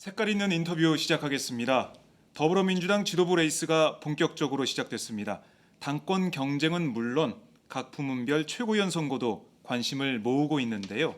색깔 있는 인터뷰 시작하겠습니다. 더불어민주당 지도부 레이스가 본격적으로 시작됐습니다. 당권 경쟁은 물론 각 부문별 최고위원 선거도 관심을 모으고 있는데요.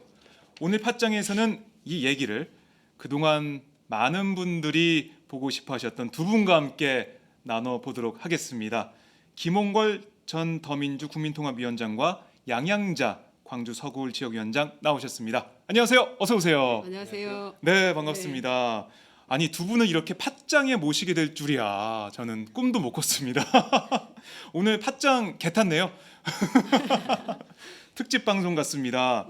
오늘 팟짱에서는 이 얘기를 그동안 많은 분들이 보고 싶어 하셨던 두 분과 함께 나눠보도록 하겠습니다. 김홍걸 전 더민주 국민통합위원장과 양양자 광주 서구울 지역위원장 나오셨습니다. 안녕하세요. 어서 오세요. 안녕하세요. 네, 반갑습니다. 아니, 두 분을 이렇게 팟짱에 모시게 될 줄이야. 저는 꿈도 못 꿨습니다. 오늘 팟짱 개 탔네요. 특집 방송 같습니다.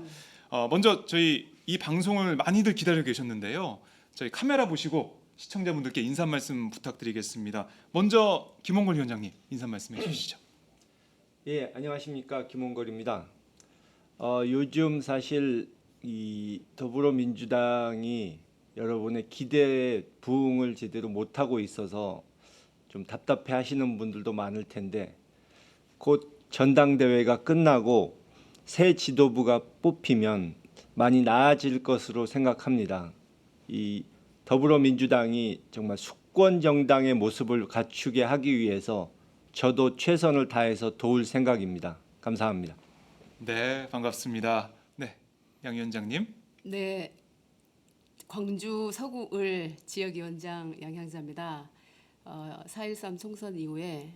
먼저 저희 이 방송을 많이들 기다리고 계셨는데요. 저희 카메라 보시고 시청자분들께 인사 말씀 부탁드리겠습니다. 먼저 김홍걸 위원장님 인사 말씀해 주시죠. 예, 안녕하십니까, 김홍걸입니다. 요즘 사실 이 더불어민주당이 여러분의 기대에 부응을 제대로 못하고 있어서 좀 답답해하시는 분들도 많을 텐데 곧 전당대회가 끝나고 새 지도부가 뽑히면 많이 나아질 것으로 생각합니다. 이 더불어민주당이 정말 수권 정당의 모습을 갖추게 하기 위해서 저도 최선을 다해서 도울 생각입니다. 감사합니다. 네, 반갑습니다. 네, 양 위원장님. 네, 광주 서구을 지역위원장 양향자입니다. 4.13 총선 이후에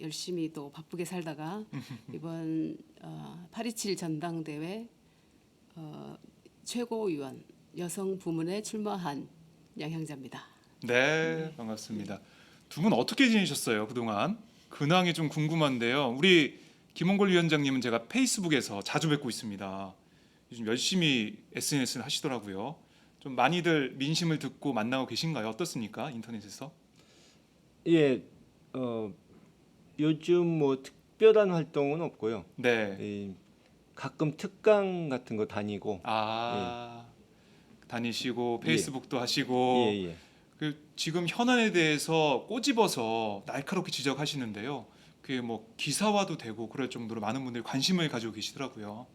열심히 또 바쁘게 살다가 이번 8.27 전당대회 최고위원 여성 부문에 출마한 양향자입니다. 네, 반갑습니다. 두 분 어떻게 지내셨어요 그동안? 근황이 좀 궁금한데요. 우리 김홍걸 위원장님은 제가 페이스북에서 자주 뵙고 있습니다. 요즘 열심히 SNS를 하시더라고요. 좀 많이들 민심을 듣고 만나고 계신가요? 어떻습니까? 인터넷에서? 예, 요즘 뭐 특별한 활동은 없고요. 네. 가끔 특강 같은 거 다니고. 다니시고 예. 페이스북도 하시고 예. 지금 현안에 대해서 꼬집어서 날카롭게 지적하시는데요. 그게 뭐 기사화도 되고 그럴 정도로 많은 분들이 관심을 가지고 계시더라고요.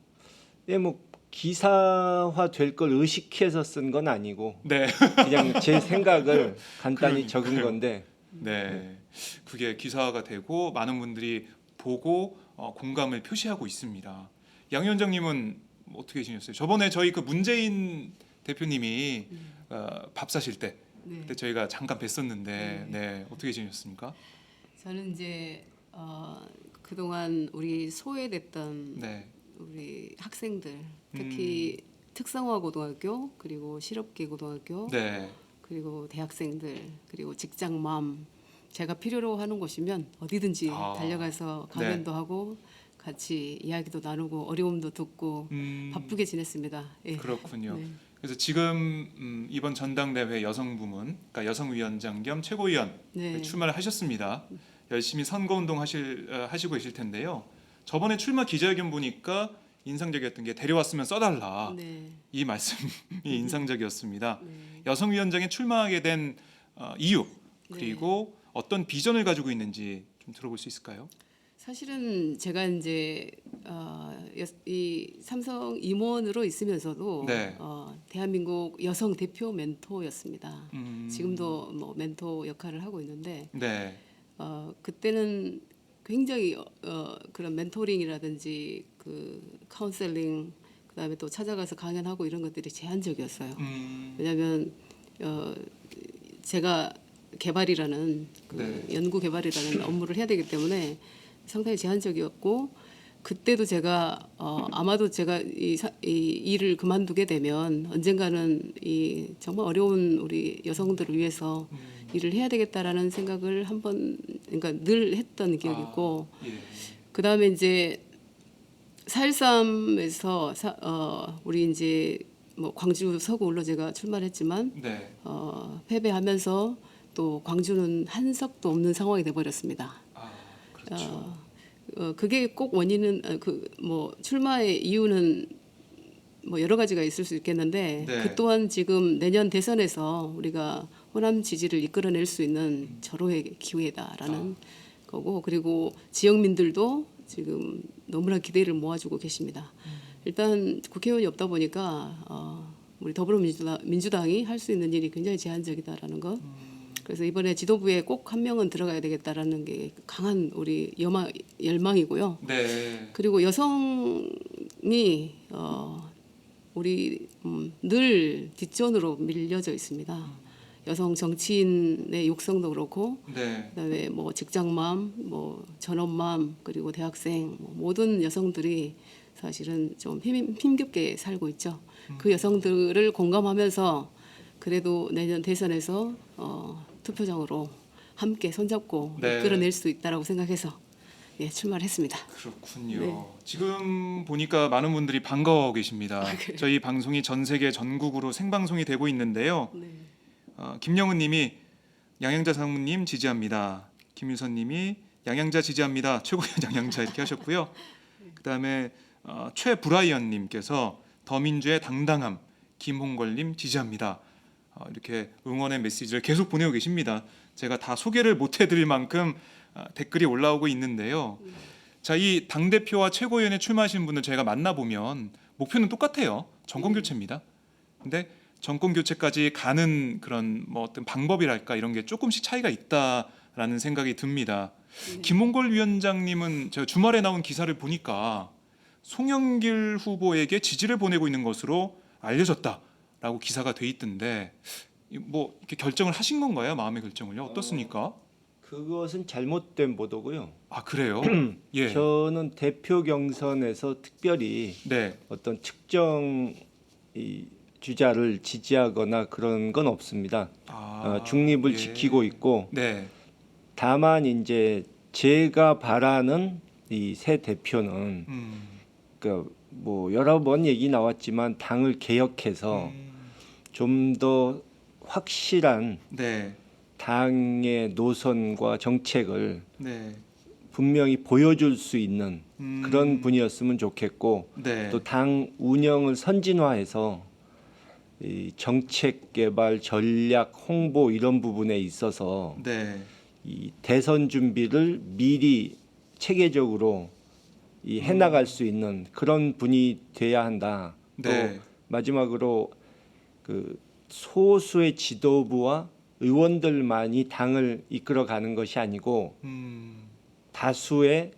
예, 뭐 기사화 될 걸 의식해서 쓴 건 아니고 네. 그냥 제 생각을 간단히 적은 그러니까요. 건데. 네, 그게 기사화가 되고 많은 분들이 보고 공감을 표시하고 있습니다. 양 위원장님은 어떻게 지냈어요? 저번에 저희 그 문재인 대표님이 밥 사실 때 네, 그때 저희가 잠깐 뵀었는데 네. 네, 어떻게 지냈습니까? 저는 이제 그동안 우리 소외됐던 네, 우리 학생들, 특히 특성화 고등학교 그리고 실업계 고등학교 네, 그리고 대학생들 그리고 직장맘 제가 필요로 하는 곳이면 어디든지 달려가서 강연도 하고 같이 이야기도 나누고 어려움도 듣고 바쁘게 지냈습니다. 예. 그렇군요. 네. 그래서 지금 이번 전당대회 여성 부문, 그러니까 여성위원장 겸 최고위원 네. 출마를 하셨습니다. 열심히 선거운동 하시고 계실 텐데요. 저번에 출마 기자회견 보니까 인상적이었던 게 데려왔으면 써달라. 네. 이 말씀이 인상적이었습니다. 네. 여성위원장에 출마하게 된 이유 그리고 어떤 비전을 가지고 있는지 좀 들어볼 수 있을까요? 사실은 제가 이제 이 삼성 임원으로 있으면서도 네. 대한민국 여성 대표 멘토였습니다. 음, 지금도 뭐 멘토 역할을 하고 있는데 네, 그때는 굉장히 그런 멘토링이라든지 그 카운셀링 그다음에 또 찾아가서 강연하고 이런 것들이 제한적이었어요. 왜냐하면 제가 개발이라는 그 연구 개발이라는 업무를 해야 되기 때문에 상당히 제한적이었고 그때도 제가 아마도 제가 이 일을 그만두게 되면 언젠가는 이 정말 어려운 우리 여성들을 위해서 일을 해야 되겠다라는 생각을 한번 그러니까 늘 했던 기억이 있고 예. 그 다음에 이제 4.13에서 우리 이제 뭐 광주 서구울로 제가 출마를 했지만 네. 패배하면서 또 광주는 한석도 없는 상황이 돼버렸습니다. 그렇죠. 그게 꼭 원인은 그 뭐 출마의 이유는 뭐 여러 가지가 있을 수 있겠는데 네. 그 또한 지금 내년 대선에서 우리가 호남 지지를 이끌어낼 수 있는 절호의 기회다라는 거고 그리고 지역민들도 지금 너무나 기대를 모아주고 계십니다. 일단 국회의원이 없다 보니까 우리 더불어민주당이 할 수 있는 일이 굉장히 제한적이다라는 것. 그래서 이번에 지도부에 꼭 한 명은 들어가야 되겠다라는 게 강한 우리 열망이고요. 네. 그리고 여성이 우리 늘 뒷전으로 밀려져 있습니다. 여성 정치인의 육성도 그렇고, 네. 그다음에 뭐 직장맘, 뭐 전업맘, 그리고 대학생 모든 여성들이 사실은 좀 힘겹게 살고 있죠. 그 여성들을 공감하면서 그래도 내년 대선에서 투표장으로 함께 손잡고 네. 이끌어낼 수 있다라고 생각해서 예, 출마를 했습니다. 그렇군요. 네. 지금 보니까 많은 분들이 반가워하고 계십니다. 그래요? 저희 방송이 전 세계 전국으로 생방송이 되고 있는데요. 네. 김영은님이 양양자 사모님 지지합니다. 김유선님이 양양자 지지합니다. 최고위원 양양자 이렇게 하셨고요. 그다음에 최브라이언님께서 더민주의 당당함 김홍걸님 지지합니다. 이렇게 응원의 메시지를 계속 보내고 계십니다. 제가 다 소개를 못 해드릴 만큼 댓글이 올라오고 있는데요. 자, 이 당 대표와 최고위원에 출마하신 분들 제가 만나보면 목표는 똑같아요. 정권 교체입니다. 근데 정권 교체까지 가는 그런 뭐 어떤 방법이랄까 이런 게 조금씩 차이가 있다라는 생각이 듭니다. 김홍걸 위원장님은 제가 주말에 나온 기사를 보니까 송영길 후보에게 지지를 보내고 있는 것으로 알려졌다라고 기사가 돼 있던데 뭐 이렇게 결정을 하신 건가요? 마음의 결정을요? 어떻습니까? 그것은 잘못된 보도고요. 아 그래요? 예. 저는 대표 경선에서 특별히 네. 어떤 특정 이 주자를 지지하거나 그런 건 없습니다. 중립을 예. 지키고 있고 네. 다만 이제 제가 바라는 이 새 대표는 그러니까 뭐 여러 번 얘기 나왔지만 당을 개혁해서 좀 더 확실한 네. 당의 노선과 정책을 네. 분명히 보여줄 수 있는 그런 분이었으면 좋겠고 네. 또 당 운영을 선진화해서 이 정책 개발, 전략, 홍보 이런 부분에 있어서 네. 이 대선 준비를 미리 체계적으로 이 해나갈 수 있는 그런 분이 돼야 한다. 네. 또 마지막으로 그 소수의 지도부와 의원들만이 당을 이끌어가는 것이 아니고 다수의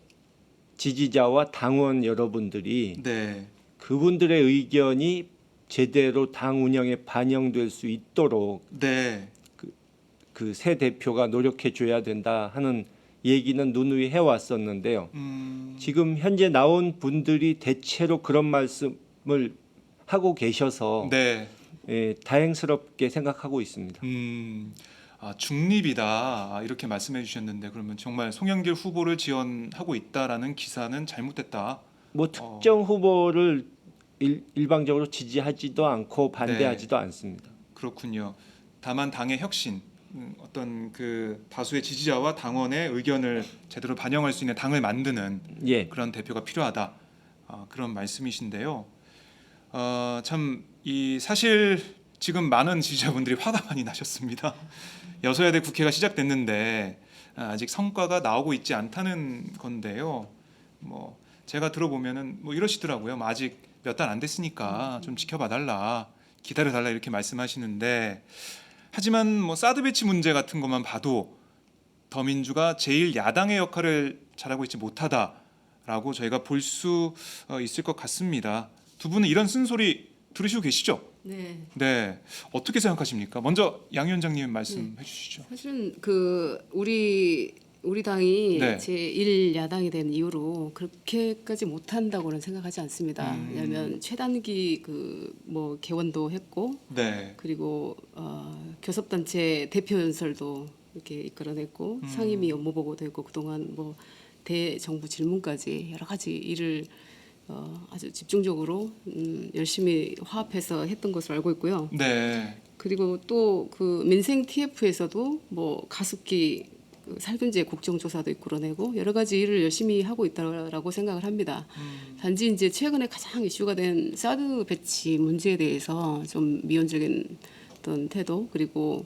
지지자와 당원 여러분들이 네. 그분들의 의견이 제대로 당 운영에 반영될 수 있도록 네. 그 새 대표가 노력해 줘야 된다 하는 얘기는 누누이 해왔었는데요. 지금 현재 나온 분들이 대체로 그런 말씀을 하고 계셔서 네. 예, 다행스럽게 생각하고 있습니다. 중립이다 이렇게 말씀해 주셨는데 그러면 정말 송영길 후보를 지원하고 있다라는 기사는 잘못됐다. 뭐 특정 후보를 일방적으로 지지하지도 않고 반대하지도 않습니다. 그렇군요. 다만 당의 혁신, 어떤 그 다수의 지지자와 당원의 의견을 제대로 반영할 수 있는 당을 만드는 예. 그런 대표가 필요하다. 그런 말씀이신데요. 참 이 사실 지금 많은 지지자분들이 화가 많이 나셨습니다. 여소야대 국회가 시작됐는데 아직 성과가 나오고 있지 않다는 건데요. 뭐 제가 들어보면은 뭐 이러시더라고요. 아직 몇 달 안 됐으니까 좀 지켜봐달라, 기다려달라 이렇게 말씀하시는데 하지만 뭐 사드 배치 문제 같은 것만 봐도 더민주가 제일 야당의 역할을 잘하고 있지 못하다라고 저희가 볼 수 있을 것 같습니다. 두 분은 이런 쓴소리 들으시고 계시죠? 네. 네, 어떻게 생각하십니까? 먼저 양 위원장님 말씀해 주시죠. 사실은 그 우리 당이 네. 제1 야당이 된 이후로 그렇게까지 못한다고는 생각하지 않습니다. 왜냐하면 최단기 그 뭐 개원도 했고 네, 그리고 교섭단체 대표 연설도 이렇게 이끌어냈고 상임위 업무 보고도 했고 그동안 뭐 대정부 질문까지 여러 가지 일을 아주 집중적으로 열심히 화합해서 했던 것으로 알고 있고요. 네, 그리고 또 그 민생 TF에서도 뭐 가습기 그 살균제 국정조사도 이끌어내고 여러 가지 일을 열심히 하고 있다라고 생각을 합니다. 단지 이제 최근에 가장 이슈가 된 사드 배치 문제에 대해서 좀 미온적인 어떤 태도 그리고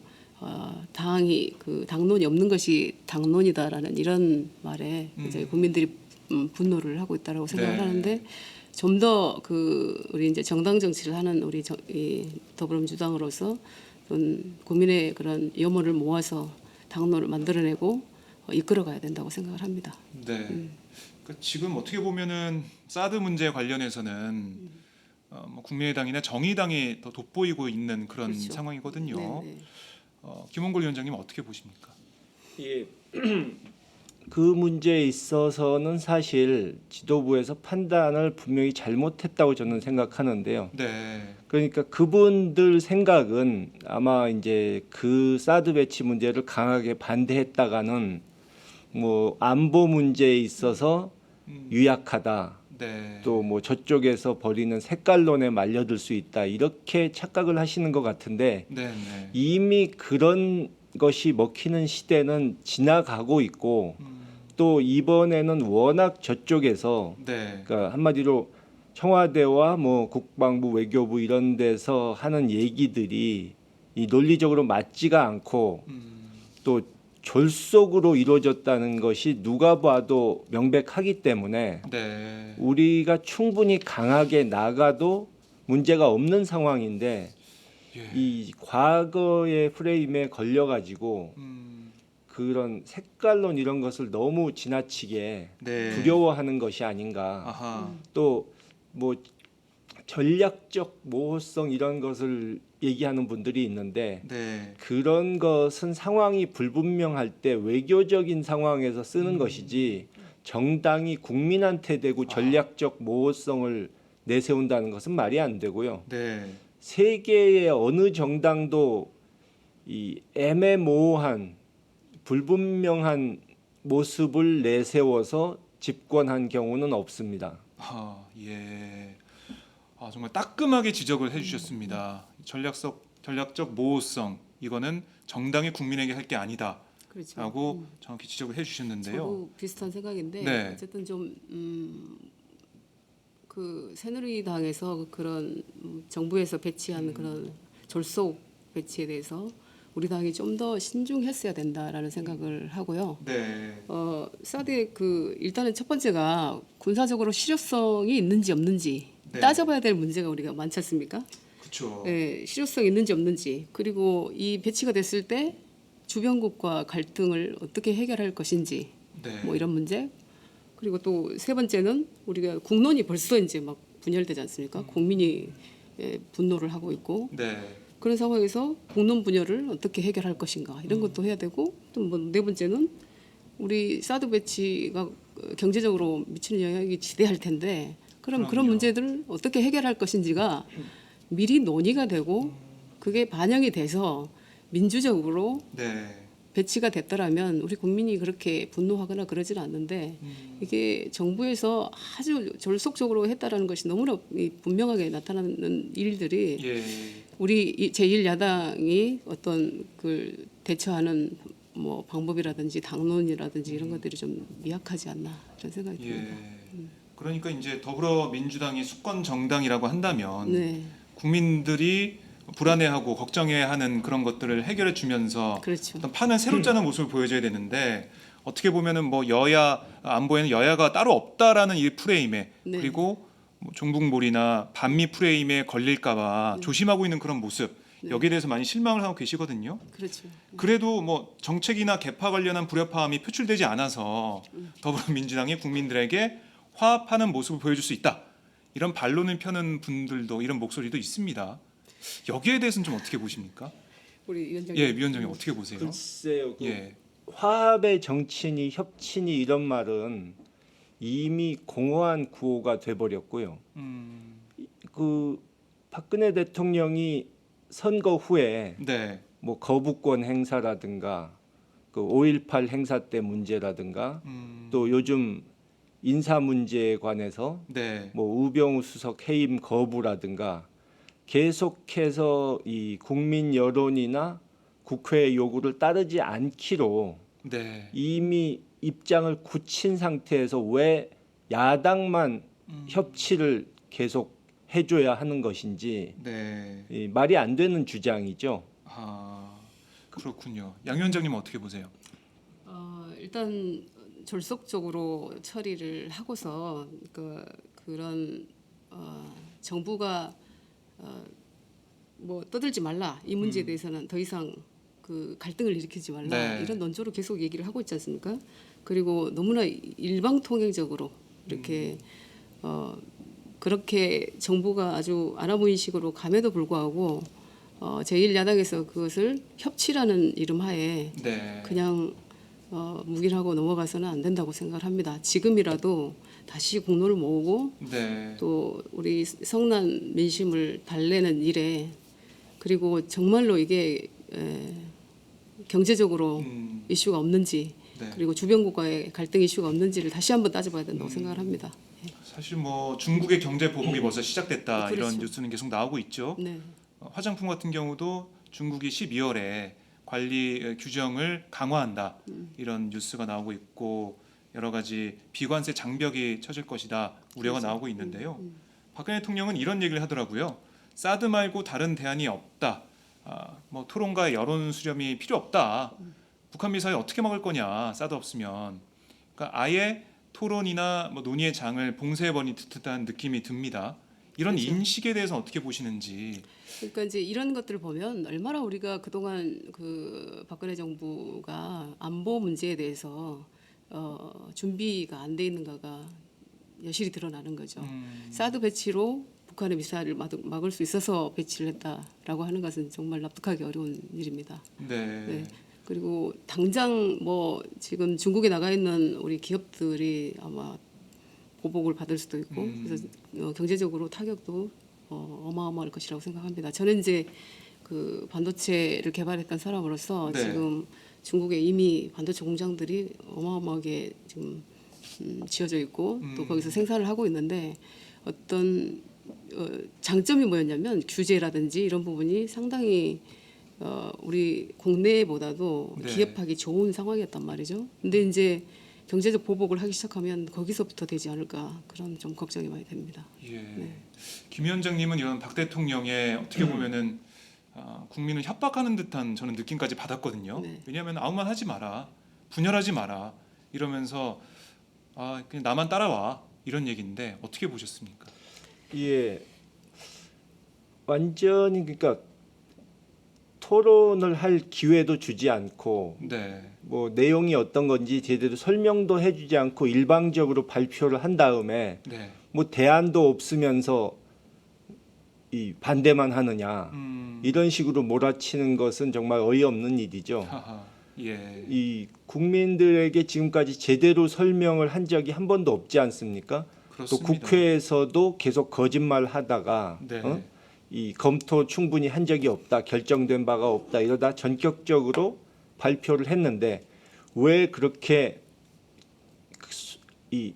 당이 그 당론이 없는 것이 당론이다라는 이런 말에 이제 국민들이 분노를 하고 있다라고 생각을 네. 하는데 좀 더 우리 이제 정당 정치를 하는 이 더불어민주당으로서 국민의 그런 염원을 모아서 당론을 만들어내고 이끌어가야 된다고 생각을 합니다. 네. 그러니까 지금 어떻게 보면은 사드 문제 관련해서는 뭐 국민의당이나 정의당이 더 돋보이고 있는 그런 그렇죠. 상황이거든요. 네, 네. 김원걸 위원장님 어떻게 보십니까? 예. 그 문제에 있어서는 사실 지도부에서 판단을 분명히 잘못했다고 저는 생각하는데요. 네. 그러니까 그분들 생각은 아마 이제 그 사드 배치 문제를 강하게 반대했다가는 뭐 안보 문제에 있어서 유약하다. 네. 또 뭐 저쪽에서 벌이는 색깔론에 말려들 수 있다. 이렇게 착각을 하시는 것 같은데 네, 네. 이미 그런 것이 먹히는 시대는 지나가고 있고 또 이번에는 워낙 저쪽에서 네. 그러니까 한마디로 청와대와 뭐 국방부 외교부 이런 데서 하는 얘기들이 이 논리적으로 맞지가 않고 또 졸속으로 이루어졌다는 것이 누가 봐도 명백하기 때문에 네. 우리가 충분히 강하게 나가도 문제가 없는 상황인데 예. 이 과거의 프레임에 걸려가지고 그런 색깔론 이런 것을 너무 지나치게 네. 두려워하는 것이 아닌가. 아하. 또 뭐 전략적 모호성 이런 것을 얘기하는 분들이 있는데 네. 그런 것은 상황이 불분명할 때 외교적인 상황에서 쓰는 것이지 정당이 국민한테 대고 전략적 모호성을 내세운다는 것은 말이 안 되고요. 네. 세계의 어느 정당도 이 애매모호한 불분명한 모습을 내세워서 집권한 경우는 없습니다. 예. 정말 따끔하게 지적을 해주셨습니다. 전략적 모호성 이거는 정당이 국민에게 할 게 아니다라고 그렇죠. 정확히 지적을 해주셨는데요. 저도 비슷한 생각인데 네. 어쨌든 좀 그 새누리당에서 그런 정부에서 배치한 그런 졸속 배치에 대해서 우리 당이 좀 더 신중했어야 된다라는 생각을 하고요. 네. 사드의 일단은 첫 번째가 군사적으로 실효성이 있는지 없는지 네. 따져봐야 될 문제가 우리가 많지 않습니까? 그렇죠. 네, 실효성이 있는지 없는지 그리고 이 배치가 됐을 때 주변국과 갈등을 어떻게 해결할 것인지 네. 뭐 이런 문제 그리고 또 세 번째는 우리가 국론이 벌써 이제 막 분열되지 않습니까? 국민이 분노를 하고 있고 네. 그런 상황에서 국론 분열을 어떻게 해결할 것인가 이런 것도 해야 되고 또 뭐 네 번째는 우리 사드 배치가 경제적으로 미치는 영향이 지대할 텐데 그런 그럼요. 문제들을 어떻게 해결할 것인지가 미리 논의가 되고 그게 반영이 돼서 민주적으로 네. 배치가 됐더라면 우리 국민이 그렇게 분노하거나 그러지는 않는데 이게 정부에서 아주 졸속적으로 했다라는 것이 너무나 분명하게 나타나는 일들이 예. 우리 제1야당이 어떤 대처하는 뭐 방법이라든지 당론이라든지 이런 것들이 좀 미약하지 않나 이런 생각이 듭니다. 예. 그러니까 이제 더불어민주당이 수권 정당이라고 한다면 네, 국민들이 불안해하고 걱정해하는 그런 것들을 해결해 주면서 그렇죠. 어떤 판을 새로 짜는 모습을 보여줘야 되는데 어떻게 보면은 뭐 여야 안보에는 여야가 따로 없다라는 이 프레임에 네. 그리고 뭐 종북몰이나 반미 프레임에 걸릴까봐 조심하고 있는 그런 모습 네. 여기에 대해서 많이 실망을 하고 계시거든요. 그렇죠. 그래도 뭐 정책이나 개파 관련한 불협화음이 표출되지 않아서 더불어민주당이 국민들에게 화합하는 모습을 보여줄 수 있다. 이런 반론을 펴는 분들도 이런 목소리도 있습니다. 여기에 대해서는 좀 어떻게 보십니까? 우리 위원장님. 예, 위원장님 어떻게 보세요? 글쎄요. 예, 화합의 정치니 협치니 이런 말은 이미 공허한 구호가 돼버렸고요. 그 박근혜 대통령이 선거 후에 네, 뭐 거부권 행사라든가 그 5.18 행사 때 문제라든가 또 요즘 인사 문제에 관해서 네, 뭐 우병우 수석 해임 거부라든가 계속해서 이 국민 여론이나 국회의 요구를 따르지 않기로 네, 이미 입장을 굳힌 상태에서 왜 야당만 협치를 계속 해줘야 하는 것인지 네. 이 말이 안 되는 주장이죠. 그렇군요. 양 위원장님은 어떻게 보세요? 일단 졸속적으로 처리를 하고서 그런 정부가 뭐 떠들지 말라 이 문제에 대해서는 더 이상 그 갈등을 일으키지 말라 네. 이런 논조로 계속 얘기를 하고 있지 않습니까? 그리고 너무나 일방통행적으로 이렇게 그렇게 정부가 아주 아나무인식으로 감에도 불구하고 제1야당에서 그것을 협치라는 이름하에 네. 그냥 묵인하고 넘어가서는 안 된다고 생각을 합니다. 지금이라도 다시 공로를 모으고 네. 또 우리 성난 민심을 달래는 일에 그리고 정말로 이게 경제적으로 이슈가 없는지 네. 그리고 주변국과의 갈등 이슈가 없는지를 다시 한번 따져봐야 된다고 생각을 합니다. 사실 뭐 중국의 경제 보복이 벌써 시작됐다 그렇죠. 이런 뉴스는 계속 나오고 있죠. 네. 화장품 같은 경우도 중국이 12월에 관리 규정을 강화한다 이런 뉴스가 나오고 있고 여러 가지 비관세 장벽이 쳐질 것이다 우려가 그렇죠. 나오고 있는데요. 박근혜 대통령은 이런 얘기를 하더라고요. 사드 말고 다른 대안이 없다. 뭐 토론과 여론 수렴이 필요 없다. 북한 미사일 어떻게 막을 거냐 사드 없으면. 그러니까 아예 토론이나 뭐 논의의 장을 봉쇄해버린 듯한 느낌이 듭니다. 이런 그렇죠. 인식에 대해서 어떻게 보시는지. 그러니까 이제 이런 것들을 보면 얼마나 우리가 그동안 그 박근혜 정부가 안보 문제에 대해서 준비가 안 돼 있는가가 여실히 드러나는 거죠. 사드 배치로 북한의 미사일을 막을 수 있어서 배치를 했다라고 하는 것은 정말 납득하기 어려운 일입니다. 네. 네. 그리고 당장 뭐 지금 중국에 나가 있는 우리 기업들이 아마 보복을 받을 수도 있고 그래서 경제적으로 타격도 어마어마할 것이라고 생각합니다. 저는 이제 그 반도체를 개발했던 사람으로서 네. 지금 중국에 이미 반도체 공장들이 어마어마하게 지금 지어져 있고 또 거기서 생산을 하고 있는데 어떤 장점이 뭐였냐면 규제라든지 이런 부분이 상당히 우리 국내보다도 네. 기업하기 좋은 상황이었단 말이죠. 근데 이제 경제적 보복을 하기 시작하면 거기서부터 되지 않을까 그런 좀 걱정이 많이 됩니다. 예. 네. 김 위원장님은 이런 박 대통령의 어떻게 보면은 국민을 협박하는 듯한 저는 느낌까지 받았거든요. 네. 왜냐하면 아무 말 하지 마라, 분열하지 마라 이러면서 그냥 나만 따라와 이런 얘기인데 어떻게 보셨습니까? 예, 완전히 그러니까 토론을 할 기회도 주지 않고 네. 뭐 내용이 어떤 건지 제대로 설명도 해주지 않고 일방적으로 발표를 한 다음에 네. 뭐 대안도 없으면서 이 반대만 하느냐 이런 식으로 몰아치는 것은 정말 어이없는 일이죠. 하하. 예. 이 국민들에게 지금까지 제대로 설명을 한 적이 한 번도 없지 않습니까? 또 그렇습니다. 국회에서도 계속 거짓말하다가 네. 이 검토 충분히 한 적이 없다, 결정된 바가 없다 이러다 전격적으로 발표를 했는데 왜 그렇게 이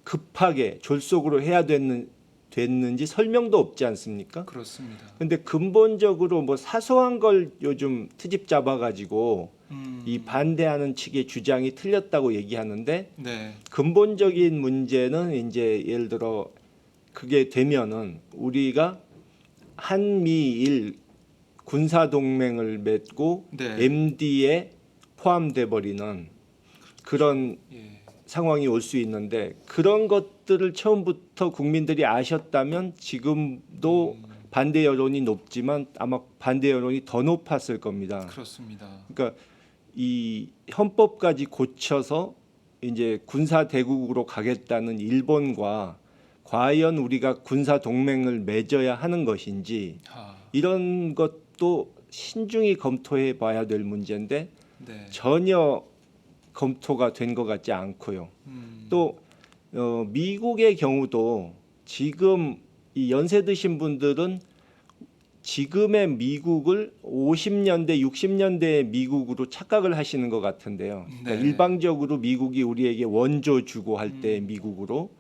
급하게 졸속으로 해야 됐는지 설명도 없지 않습니까? 그렇습니다. 근데 근본적으로 뭐 사소한 걸 요즘 트집 잡아가지고 이 반대하는 측의 주장이 틀렸다고 얘기하는데 네. 근본적인 문제는 이제 예를 들어 그게 되면은 우리가 한미일 군사 동맹을 맺고 네. MD에 포함돼 버리는 그런 예. 상황이 올 수 있는데 그런 것들을 처음부터 국민들이 아셨다면 지금도 반대 여론이 높지만 아마 반대 여론이 더 높았을 겁니다. 그렇습니다. 그러니까 이 헌법까지 고쳐서 이제 군사 대국으로 가겠다는 일본과 과연 우리가 군사 동맹을 맺어야 하는 것인지 이런 것도 신중히 검토해 봐야 될 문제인데 네. 전혀 검토가 된 것 같지 않고요. 또 미국의 경우도 지금 이 연세 드신 분들은 지금의 미국을 50년대, 60년대의 미국으로 착각을 하시는 것 같은데요. 그러니까 네. 일방적으로 미국이 우리에게 원조 주고 할 때 미국으로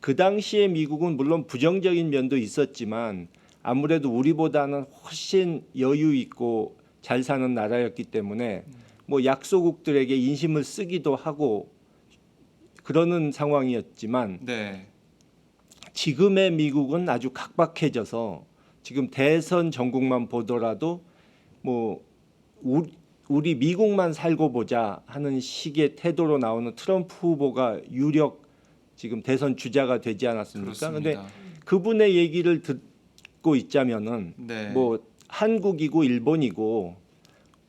그 당시의 미국은 물론 부정적인 면도 있었지만 아무래도 우리보다는 훨씬 여유 있고 잘 사는 나라였기 때문에 뭐 약소국들에게 인심을 쓰기도 하고 그러는 상황이었지만 네. 지금의 미국은 아주 각박해져서 지금 대선 전국만 보더라도 뭐 우리 미국만 살고 보자 하는 식의 태도로 나오는 트럼프 후보가 유력 지금 대선 주자가 되지 않았습니까? 그렇습니다. 근데 그분의 얘기를 듣고 있자면은 네. 뭐 한국이고 일본이고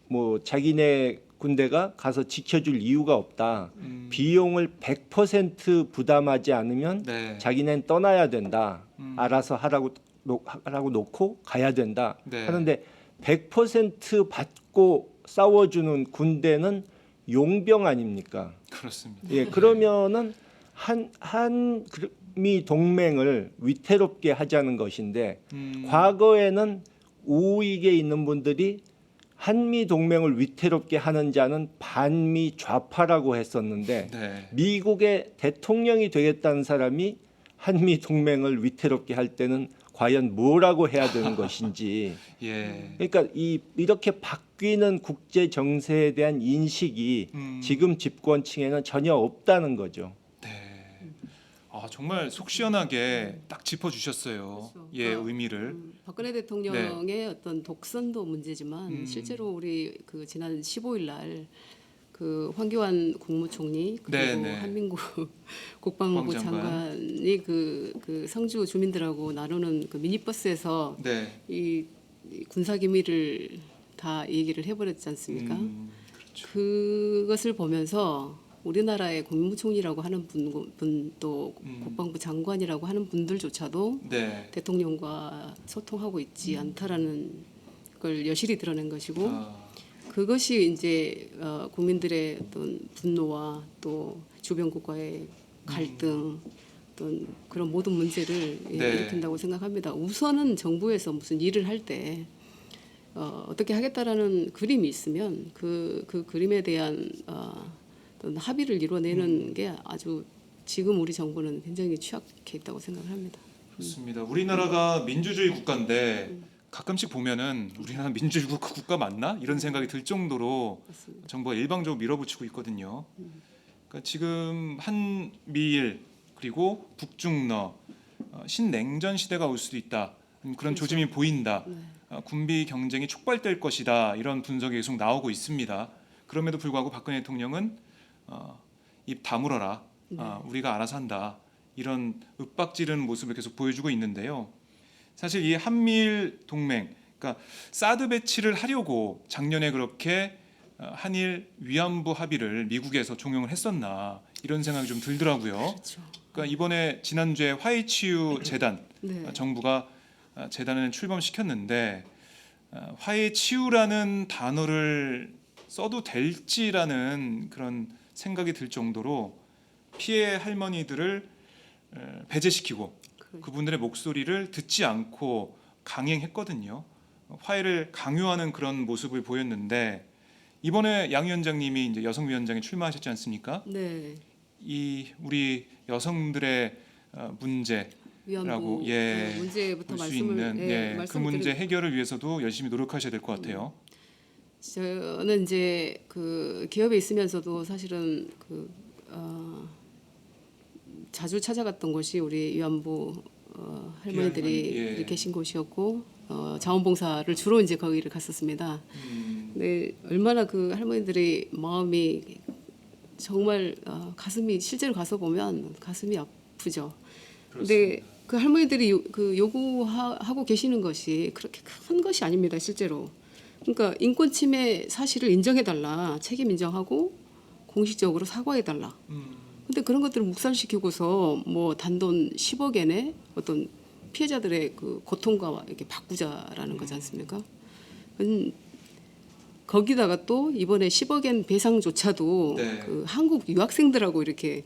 뭐 자기네 군대가 가서 지켜줄 이유가 없다. 비용을 100% 부담하지 않으면 네. 자기는 떠나야 된다. 알아서 하라고 놓고 가야 된다. 네. 하는데 100% 받고 싸워주는 군대는 용병 아닙니까? 그렇습니다. 예, 그러면은 한미 동맹을 위태롭게 하자는 것인데 과거에는 우익에 있는 분들이 한미 동맹을 위태롭게 하는 자는 반미 좌파라고 했었는데 네. 미국의 대통령이 되겠다는 사람이 한미 동맹을 위태롭게 할 때는 과연 뭐라고 해야 되는 것인지. 예. 그러니까 이렇게 바뀌는 국제 정세에 대한 인식이 지금 집권층에는 전혀 없다는 거죠. 네. 아, 정말 속 시원하게 딱 짚어 주셨어요. 그렇죠. 예, 그러니까, 의미를. 박근혜 대통령의 어떤 독선도 문제지만 실제로 우리 그 지난 15일 날 그 황교안 국무총리 그리고 네, 네. 한민구 국방부 국방장관. 장관이 그 성주 주민들하고 나누는 그 미니버스에서 네. 이 군사 기밀을 다 얘기를 해버렸지 않습니까? 그렇죠. 그것을 보면서 우리나라의 국무총리라고 하는 분도 국방부 장관이라고 하는 분들조차도 네. 대통령과 소통하고 있지 않다라는 걸 여실히 드러낸 것이고 아, 그것이 이제 국민들의 어떤 분노와 또 주변 국가의 갈등 어떤 그런 모든 문제를 네. 일으킨다고 생각합니다. 우선은 정부에서 무슨 일을 할 때 어떻게 하겠다라는 그림이 있으면 그 그림에 대한 어떤 합의를 이뤄내는 게 아주 지금 우리 정부는 굉장히 취약해 있다고 생각을 합니다. 그렇습니다. 우리나라가 민주주의 국가인데 가끔씩 보면은 우리나라 민주주의 국가 맞나? 이런 생각이 들 정도로 맞습니다. 정부가 일방적으로 밀어붙이고 있거든요. 그러니까 지금 한미일 그리고 북중러 신냉전 시대가 올 수도 있다. 그런 그렇죠. 조짐이 보인다. 네. 군비 경쟁이 촉발될 것이다. 이런 분석이 계속 나오고 있습니다. 그럼에도 불구하고 박근혜 대통령은 입 다물어라. 네. 우리가 알아서 한다. 이런 윽박지르는 모습을 계속 보여주고 있는데요. 사실 이 한미일 동맹, 그러니까 사드 배치를 하려고 작년에 그렇게 한일 위안부 합의를 미국에서 종용을 했었나 이런 생각이 좀 들더라고요. 그렇죠. 그러니까 이번에 지난주에 화해치유 재단 네. 정부가 재단을 출범시켰는데 화해치유라는 단어를 써도 될지라는 그런 생각이 들 정도로 피해 할머니들을 배제시키고 그분들의 목소리를 듣지 않고 강행했거든요. 화해를 강요하는 그런 모습을 보였는데 이번에 양 위원장님이 이제 여성위원장에 출마하셨지 않습니까? 네. 이 우리 여성들의 문제라고 위안부 예, 문제부터 볼 수 말씀을 있는 그 말씀을 문제 해결을 위해서도 열심히 노력하셔야 될 것 같아요. 저는 이제 그 기업에 있으면서도 사실은 자주 찾아갔던 곳이 우리 위안부 할머니들이 예. 계신 곳이었고 자원봉사를 주로 이제 거기를 갔었습니다. 근데 얼마나 그 할머니들의 마음이 정말 가슴이 실제로 가서 보면 가슴이 아프죠. 근데 그 할머니들이 요구하고 계시는 것이 그렇게 큰 것이 아닙니다, 실제로. 그러니까 인권 침해 사실을 인정해달라, 책임 인정하고 공식적으로 사과해달라. 근데 그런 것들을 묵살시키고서 뭐 단돈 10억엔에 어떤 피해자들의 그 고통과 이렇게 바꾸자라는 거지 않습니까? 거기다가 또 이번에 10억엔 배상조차도 네. 그 한국 유학생들하고 이렇게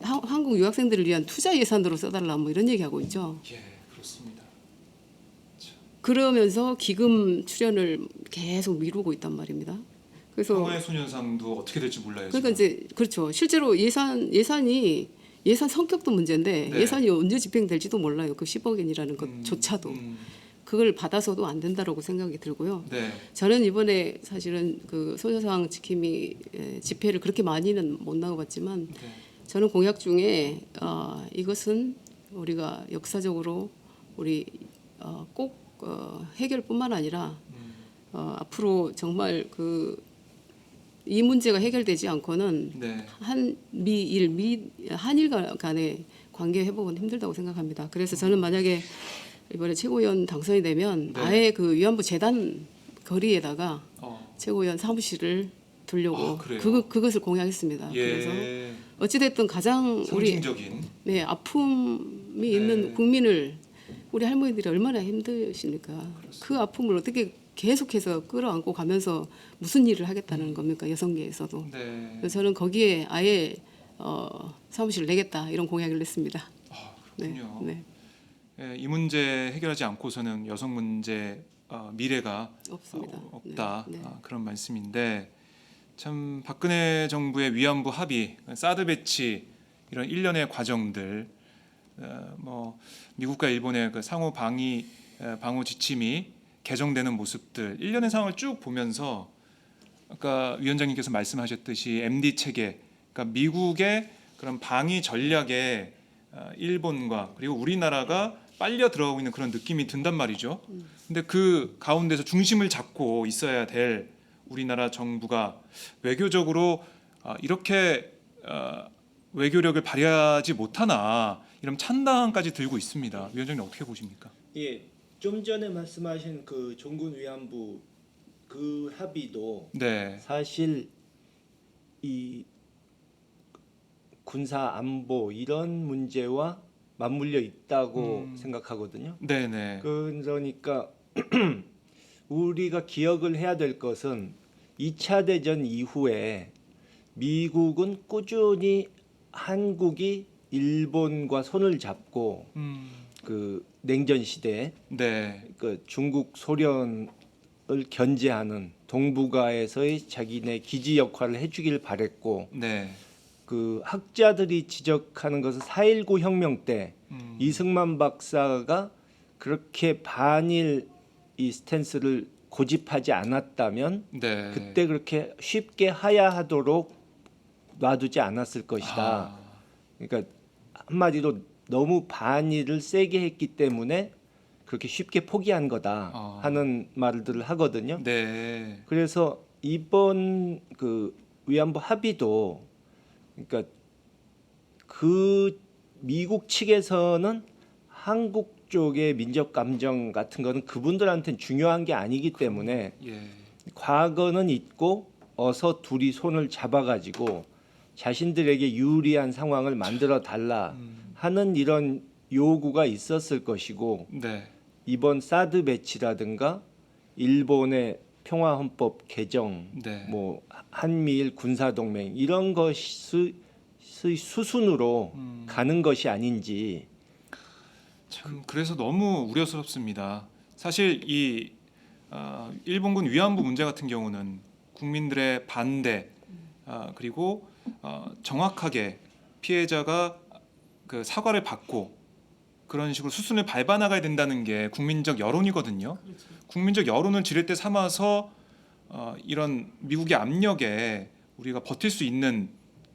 한국 유학생들을 위한 투자 예산으로 써달라 뭐 이런 얘기하고 있죠. 예, 그렇습니다. 그러면서 기금 출연을 계속 미루고 있단 말입니다. 그래서 평화의 소년상도 어떻게 될지 몰라요. 그러니까 지금. 이제 그렇죠. 실제로 예산 성격도 문제인데 네. 예산이 언제 집행될지도 몰라요. 그 10억엔이라는 것조차도 그걸 받아서도 안 된다라고 생각이 들고요. 네. 저는 이번에 사실은 그 소녀상 지킴이 집회를 그렇게 많이는 못 나가봤지만 네. 저는 공약 중에 이것은 우리가 역사적으로 우리 꼭 해결뿐만 아니라 앞으로 정말 이 문제가 해결되지 않고는 네. 한일 간의 관계 회복은 힘들다고 생각합니다. 그래서 저는 만약에 이번에 최고위원 당선이 되면 네. 아예 그 위안부 재단 거리에다가 최고위원 사무실을 두려고 아, 그래요? 그것을 공약했습니다. 그래서 예. 어찌됐든 가장 우리 상징적인. 네, 아픔이 네. 있는 국민을 우리 할머니들이 얼마나 힘드십니까? 그 아픔을 어떻게 계속해서 끌어안고 가면서 무슨 일을 하겠다는 겁니까? 여성계에서도. 네. 그래서 저는 거기에 아예 사무실을 내겠다 이런 공약을 냈습니다. 그렇군요. 네, 예, 이 문제 해결하지 않고서는 여성 문제 미래가 없습니다. 없다. 네, 네. 그런 말씀인데 참 박근혜 정부의 위안부 합의, 사드 배치 이런 일련의 과정들, 뭐 미국과 일본의 그 상호 방호 지침이 개정되는 모습들 일련의 상황을 쭉 보면서 아까 위원장님께서 말씀하셨듯이 MD 체계, 그러니까 미국의 그런 방위 전략에 일본과 그리고 우리나라가 빨려 들어가고 있는 그런 느낌이 든단 말이죠. 근데 그 가운데서 중심을 잡고 있어야 될 우리나라 정부가 외교적으로 이렇게 외교력을 발휘하지 못하나 이런 찬당까지 들고 있습니다. 위원장님 어떻게 보십니까? 예, 좀 전에 말씀하신 그 종군 위안부 그 합의도 네, 사실 이 군사 안보 이런 문제와 맞물려 있다고 생각하거든요. 네, 네, 그러니까 우리가 기억을 해야 될 것은 2차 대전 이후에 미국은 꾸준히 한국이 일본과 손을 잡고 그 냉전 시대에 네, 그 중국 소련을 견제하는 동북아에서의 자기네 기지 역할을 해주길 바랬고 네, 그 학자들이 지적하는 것은 4.19 혁명 때 이승만 박사가 그렇게 반일 이 스탠스를 고집하지 않았다면 네. 그때 그렇게 쉽게 하야하도록 놔두지 않았을 것이다. 그러니까 한마디로 너무 반일을 세게 했기 때문에 그렇게 쉽게 포기한 거다 하는 말들을 하거든요. 네, 그래서 이번 그 위안부 합의도 그러니까 그 미국 측에서는 한국 쪽의 민족 감정 같은 거는 그분들한테는 중요한 게 아니기 때문에 예, 과거는 잊고 어서 둘이 손을 잡아가지고 자신들에게 유리한 상황을 만들어 달라 하는 이런 요구가 있었을 것이고 네, 이번 사드 배치라든가 일본의 평화헌법 개정, 네. 뭐 한미일 군사동맹 이런 것이 수순으로 가는 것이 아닌지. 참 그래서 너무 우려스럽습니다. 사실 이 일본군 위안부 문제 같은 경우는 국민들의 반대 그리고 정확하게 피해자가 그 사과를 받고 그런 식으로 수순을 밟아 나가야 된다는 게 국민적 여론이거든요. 국민적 여론을 지렛대 삼아서 이런 미국의 압력에 우리가 버틸 수 있는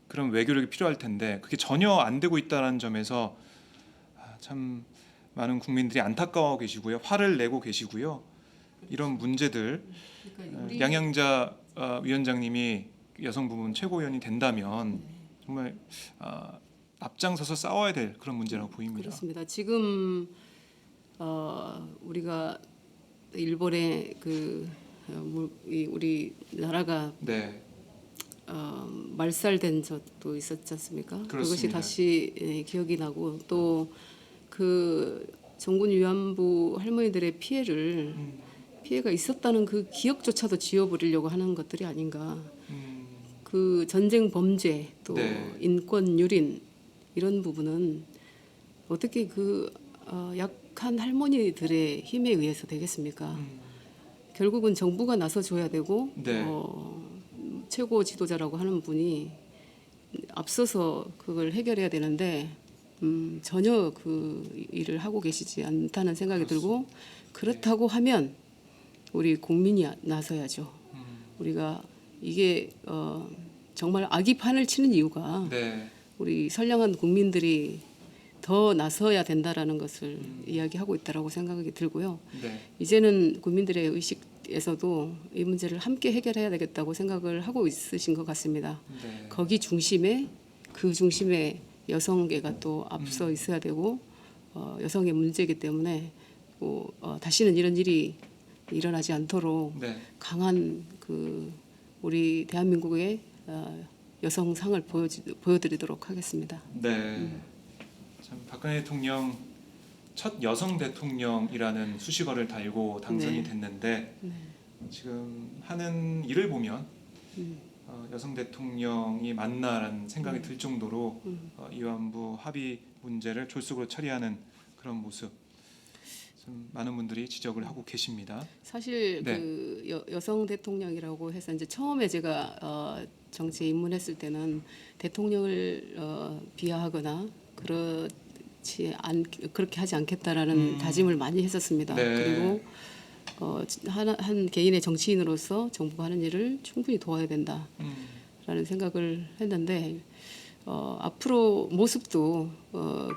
그런 외교력이 필요할 텐데 그게 전혀 안 되고 있다는 점에서 참 많은 국민들이 안타까워 계시고요, 화를 내고 계시고요. 이런 문제들 양양자 위원장님이 여성 부문 최고위원이 된다면 정말 앞장서서 싸워야 될 그런 문제라고 보입니다. 그렇습니다. 지금 우리가 일본의 우리 나라가 네, 말살된 적도 있었지 않습니까? 그것이 그렇습니다. 다시 기억이 나고 또 그 종군 위안부 할머니들의 피해가 있었다는 그 기억조차도 지워버리려고 하는 것들이 아닌가. 그 전쟁 범죄 또 네. 인권 유린 이런 부분은 어떻게 그 약한 할머니들의 힘에 의해서 되겠습니까? 결국은 정부가 나서줘야 되고 네. 최고 지도자라고 하는 분이 앞서서 그걸 해결해야 되는데 전혀 그 일을 하고 계시지 않다는 생각이 들고 그렇다고 하면 우리 국민이 나서야죠. 우리가 이게 정말 악이 판을 치는 이유가 네, 우리 선량한 국민들이 더 나서야 된다라는 것을 이야기하고 있다라고 생각이 들고요. 네, 이제는 국민들의 의식에서도 이 문제를 함께 해결해야 되겠다고 생각을 하고 있으신 것 같습니다. 네. 거기 중심에 그 중심에 여성계가 또 앞서 있어야 되고 여성의 문제이기 때문에 다시는 이런 일이 일어나지 않도록 네. 강한 우리 대한민국의 여성상을 보여드리도록 하겠습니다. 네. 참 박근혜 대통령 첫 여성 대통령이라는 수식어를 달고 당선이 네. 됐는데 네. 지금 하는 일을 보면 여성 대통령이 맞나라는 생각이 들 정도로 위안부 합의 문제를 졸속으로 처리하는 그런 모습 좀 많은 분들이 지적을 하고 계십니다. 사실 네. 여성 대통령이라고 해서 이제 처음에 제가 정치에 입문했을 때는 대통령을 비하하거나 그렇게 하지 않겠다라는 다짐을 많이 했었습니다. 네. 그리고 한 개인의 정치인으로서 정부가 하는 일을 충분히 도와야 된다라는 생각을 했는데 앞으로 모습도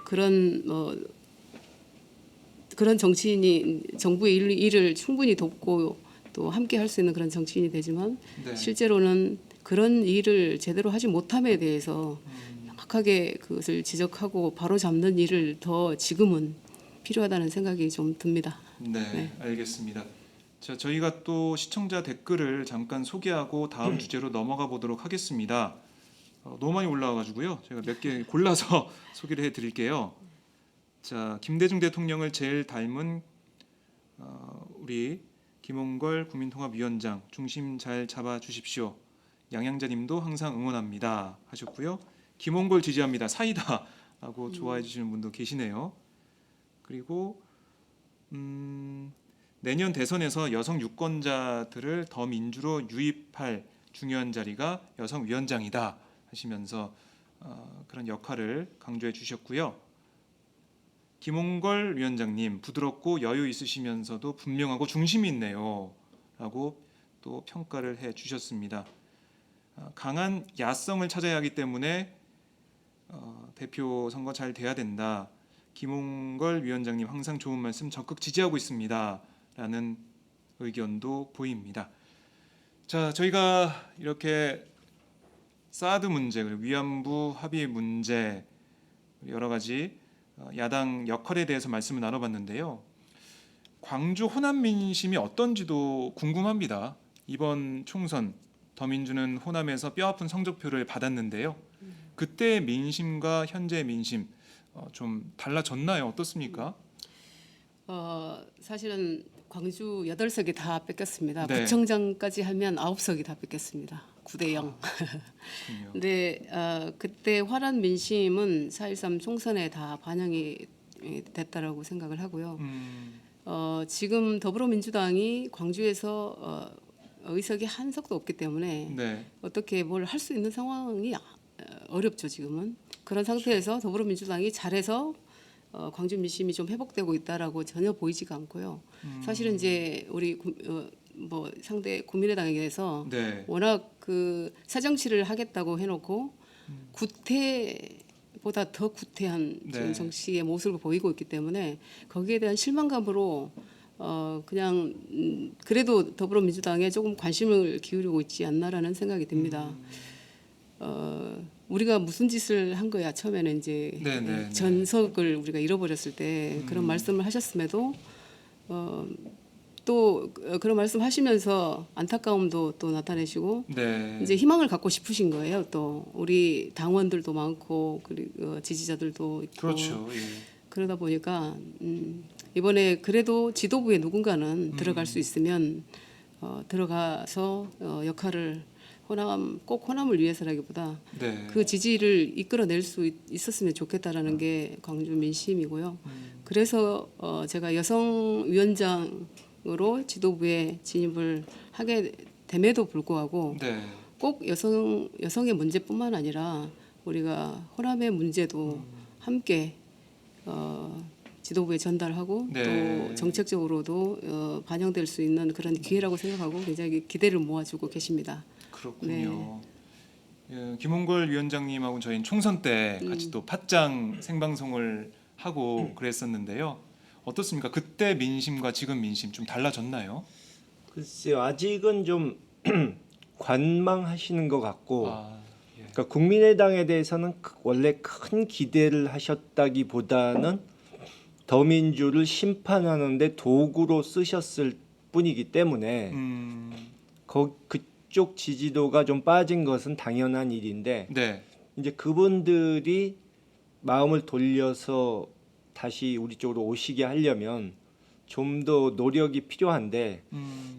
그런 정치인이 정부의 일을 충분히 돕고 또 함께 할 수 있는 그런 정치인이 되지만 네. 실제로는 그런 일을 제대로 하지 못함에 대해서 명확하게 그것을 지적하고 바로 잡는 일을 더 지금은 필요하다는 생각이 좀 듭니다. 네, 알겠습니다. 자, 저희가 또 시청자 댓글을 잠깐 소개하고 다음 주제로 넘어가 보도록 하겠습니다. 너무 많이 올라와가지고요. 제가 몇 개 골라서 소개를 해드릴게요. 자, 김대중 대통령을 제일 닮은 우리 김홍걸 국민통합위원장 중심 잘 잡아주십시오. 양양자님도 항상 응원합니다 하셨고요. 김홍걸 지지합니다. 사이다라고 좋아해 주시는 분도 계시네요. 그리고 내년 대선에서 여성 유권자들을 더 민주로 유입할 중요한 자리가 여성위원장이다 하시면서 그런 역할을 강조해 주셨고요. 김홍걸 위원장님 부드럽고 여유 있으시면서도 분명하고 중심이 있네요 라고 또 평가를 해 주셨습니다. 강한 야성을 찾아야 하기 때문에 대표 선거 잘 돼야 된다. 김홍걸 위원장님 항상 좋은 말씀 적극 지지하고 있습니다 라는 의견도 보입니다. 자, 저희가 이렇게 사드 문제, 그리고 위안부 합의 문제, 여러 가지 야당 역할에 대해서 말씀을 나눠봤는데요. 광주 호남 민심이 어떤지도 궁금합니다. 이번 총선 더민주는 호남에서 뼈아픈 성적표를 받았는데요. 그때 민심과 현재 민심 좀 달라졌나요? 어떻습니까? 사실은 광주 8석이 다 뺏겼습니다. 네. 구청장까지 하면 9석이 다 뺏겼습니다. 9대0. 그렇군요. 근데 그때 화란 민심은 4.13 총선에 다 반영이 됐다라고 생각을 하고요. 지금 더불어민주당이 광주에서 의석이 한 석도 없기 때문에 네. 어떻게 뭘 할 수 있는 상황이 어렵죠 지금은. 그런 상태에서 더불어민주당이 잘해서 광주 민심이 좀 회복되고 있다라고 전혀 보이지가 않고요. 사실은 이제 우리 상대 국민의당에서 네. 워낙 사정치를 하겠다고 해놓고 구태보다 더 구태한 지금 네. 정치의 모습을 보이고 있기 때문에 거기에 대한 실망감으로 그냥 그래도 더불어민주당에 조금 관심을 기울이고 있지 않나라는 생각이 듭니다. 우리가 무슨 짓을 한 거야 처음에는 이제 네. 전석을 우리가 잃어버렸을 때 그런 말씀을 하셨음에도 또 그런 말씀하시면서 안타까움도 또 나타내시고 네. 이제 희망을 갖고 싶으신 거예요. 또 우리 당원들도 많고 그리고 지지자들도 있고 그렇죠. 예. 그러다 보니까 이번에 그래도 지도부에 누군가는 들어갈 수 있으면 들어가서 역할을 꼭 호남을 위해서라기보다 네. 그 지지를 이끌어낼 수 있었으면 좋겠다라는 게 광주 민심이고요. 그래서 제가 여성위원장으로 지도부에 진입을 하게 됨에도 불구하고 네. 꼭 여성의 문제뿐만 아니라 우리가 호남의 문제도 함께 지도부에 전달하고 네. 또 정책적으로도 반영될 수 있는 그런 기회라고 생각하고 굉장히 기대를 모아주고 계십니다. 그렇군요. 예, 김홍걸 위원장님하고 저희는 총선 때 같이 또 팟짱 생방송을 하고 그랬었는데요. 어떻습니까? 그때 민심과 지금 민심 좀 달라졌나요? 글쎄요, 아직은 좀 관망하시는 것 같고 아, 예. 그러니까 국민의당에 대해서는 원래 큰 기대를 하셨다기보다는 더민주를 심판하는데 도구로 쓰셨을 뿐이기 때문에 그쪽 지지도가 좀 빠진 것은 당연한 일인데 네. 이제 그분들이 마음을 돌려서 다시 우리 쪽으로 오시게 하려면 좀 더 노력이 필요한데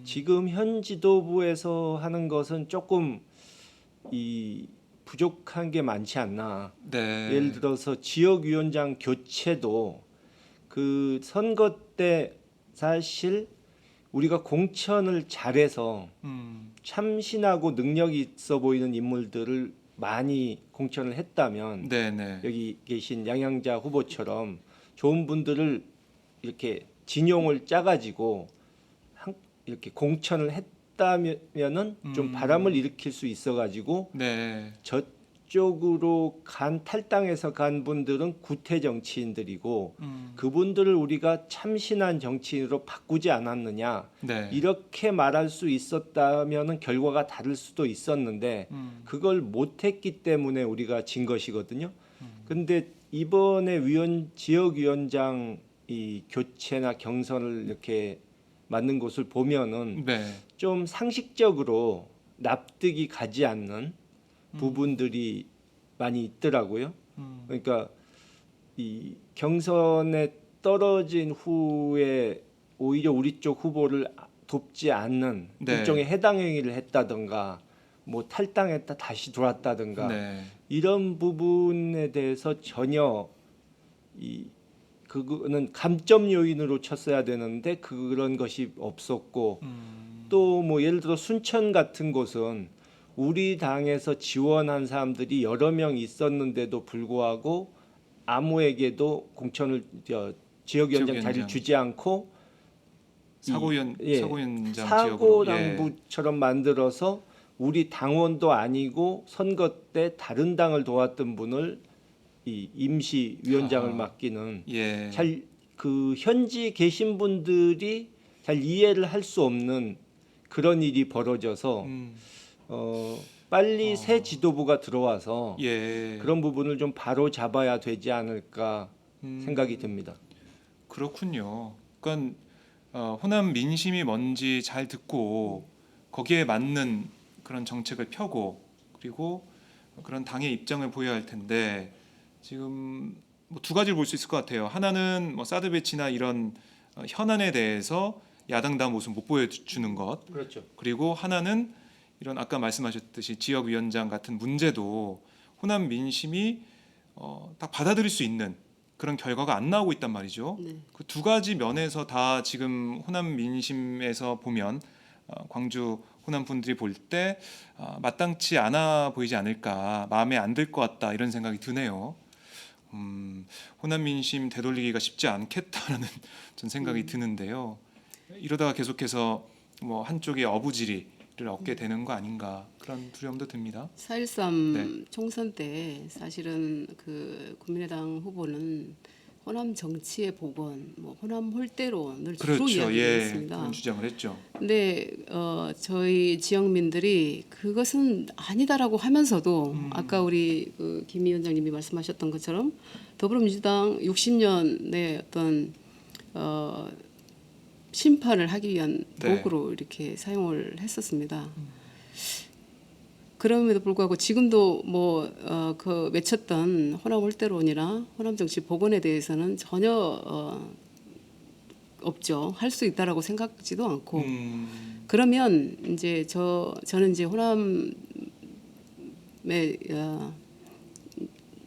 지금 현 지도부에서 하는 것은 조금 부족한 게 많지 않나. 네. 예를 들어서 지역위원장 교체도 그 선거 때 사실 우리가 공천을 잘해서 참신하고 능력이 있어 보이는 인물들을 많이 공천을 했다면 네네. 여기 계신 양양자 후보처럼 좋은 분들을 이렇게 진용을 짜가지고 이렇게 공천을 했다면은 좀 바람을 일으킬 수 있어가지고 네. 저쪽으로 탈당해서 간 분들은 구태 정치인들이고 그분들을 우리가 참신한 정치인으로 바꾸지 않았느냐 네. 이렇게 말할 수 있었다면은 결과가 다를 수도 있었는데 그걸 못했기 때문에 우리가 진 것이거든요. 근데 이번에 지역위원장 이 교체나 경선을 이렇게 맞는 곳을 보면은 네. 좀 상식적으로 납득이 가지 않는 부분들이 많이 있더라고요. 그러니까 이 경선에 떨어진 후에 오히려 우리 쪽 후보를 돕지 않는 네. 일종의 해당 행위를 했다든가 뭐 탈당했다 다시 돌았다든가 네. 이런 부분에 대해서 전혀 그거는 감점 요인으로 쳤어야 되는데 그런 것이 없었고 또 뭐 예를 들어 순천 같은 곳은 우리 당에서 지원한 사람들이 여러 명 있었는데도 불구하고 아무에게도 공천을 지역위원장 자리를 주지 않고 사고위원장 사고당부처럼 만들어서 우리 당원도 아니고 선거 때 다른 당을 도왔던 분을 이 임시 위원장을 맡기는 예. 잘 그 현지 계신 분들이 잘 이해를 할 수 없는 그런 일이 벌어져서 빨리 새 지도부가 들어와서 예. 그런 부분을 좀 바로 잡아야 되지 않을까 생각이 듭니다. 그렇군요. 그러니까 호남 민심이 뭔지 잘 듣고 거기에 맞는 그런 정책을 펴고 그리고 그런 당의 입장을 보여야 할 텐데 지금 뭐 두 가지를 볼 수 있을 것 같아요. 하나는 뭐 사드 배치나 이런 현안에 대해서 야당 다 모습 못 보여주는 것. 그렇죠. 그리고 하나는 이런 아까 말씀하셨듯이 지역위원장 같은 문제도 호남 민심이 딱 받아들일 수 있는 그런 결과가 안 나오고 있단 말이죠. 네. 그 두 가지 면에서 다 지금 호남 민심에서 보면 광주 호남 분들이 볼 때 마땅치 않아 보이지 않을까, 마음에 안 들 것 같다 이런 생각이 드네요. 호남 민심 되돌리기가 쉽지 않겠다라는 전 생각이 드는데요. 이러다가 계속해서 뭐 한쪽의 어부지리를 얻게 되는 거 아닌가 그런 두려움도 듭니다. 4.13 네. 총선 때 사실은 그 국민의당 후보는 호남 정치의 복원, 뭐 호남 홀대론을 주로 그렇죠. 예, 이야기했습니다. 그런 주장을 했죠. 근데 저희 지역민들이 그것은 아니다라고 하면서도 아까 우리 김 위원장님이 말씀하셨던 것처럼 더불어민주당 60년의 어떤 심판을 하기 위한 네. 도구로 이렇게 사용을 했었습니다. 그럼에도 불구하고 지금도 그 외쳤던 호남 홀대론이나 호남 정치 복원에 대해서는 전혀 없죠. 할 수 있다라고 생각지도 않고. 그러면 이제 저는 이제 호남에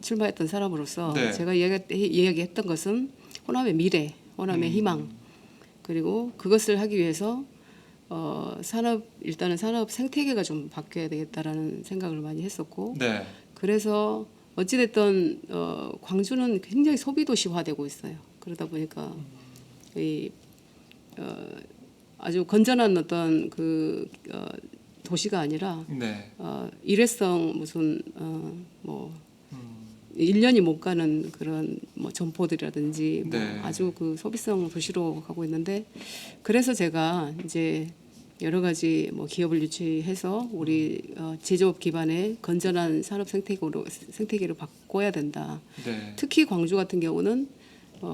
출마했던 사람으로서 네. 제가 이야기했던 것은 호남의 미래, 호남의 희망, 그리고 그것을 하기 위해서 일단은 산업 생태계가 좀 바뀌어야 되겠다라는 생각을 많이 했었고, 네. 그래서 어찌됐든 광주는 굉장히 소비 도시화되고 있어요. 그러다 보니까 아주 건전한 어떤 도시가 아니라 네. 일회성 무슨 뭐 1년이 못 가는 그런 뭐 점포들이라든지 뭐 네. 아주 그 소비성 도시로 가고 있는데, 그래서 제가 이제 여러 가지 뭐 기업을 유치해서 우리 제조업 기반의 건전한 산업 생태계로 바꿔야 된다. 네. 특히 광주 같은 경우는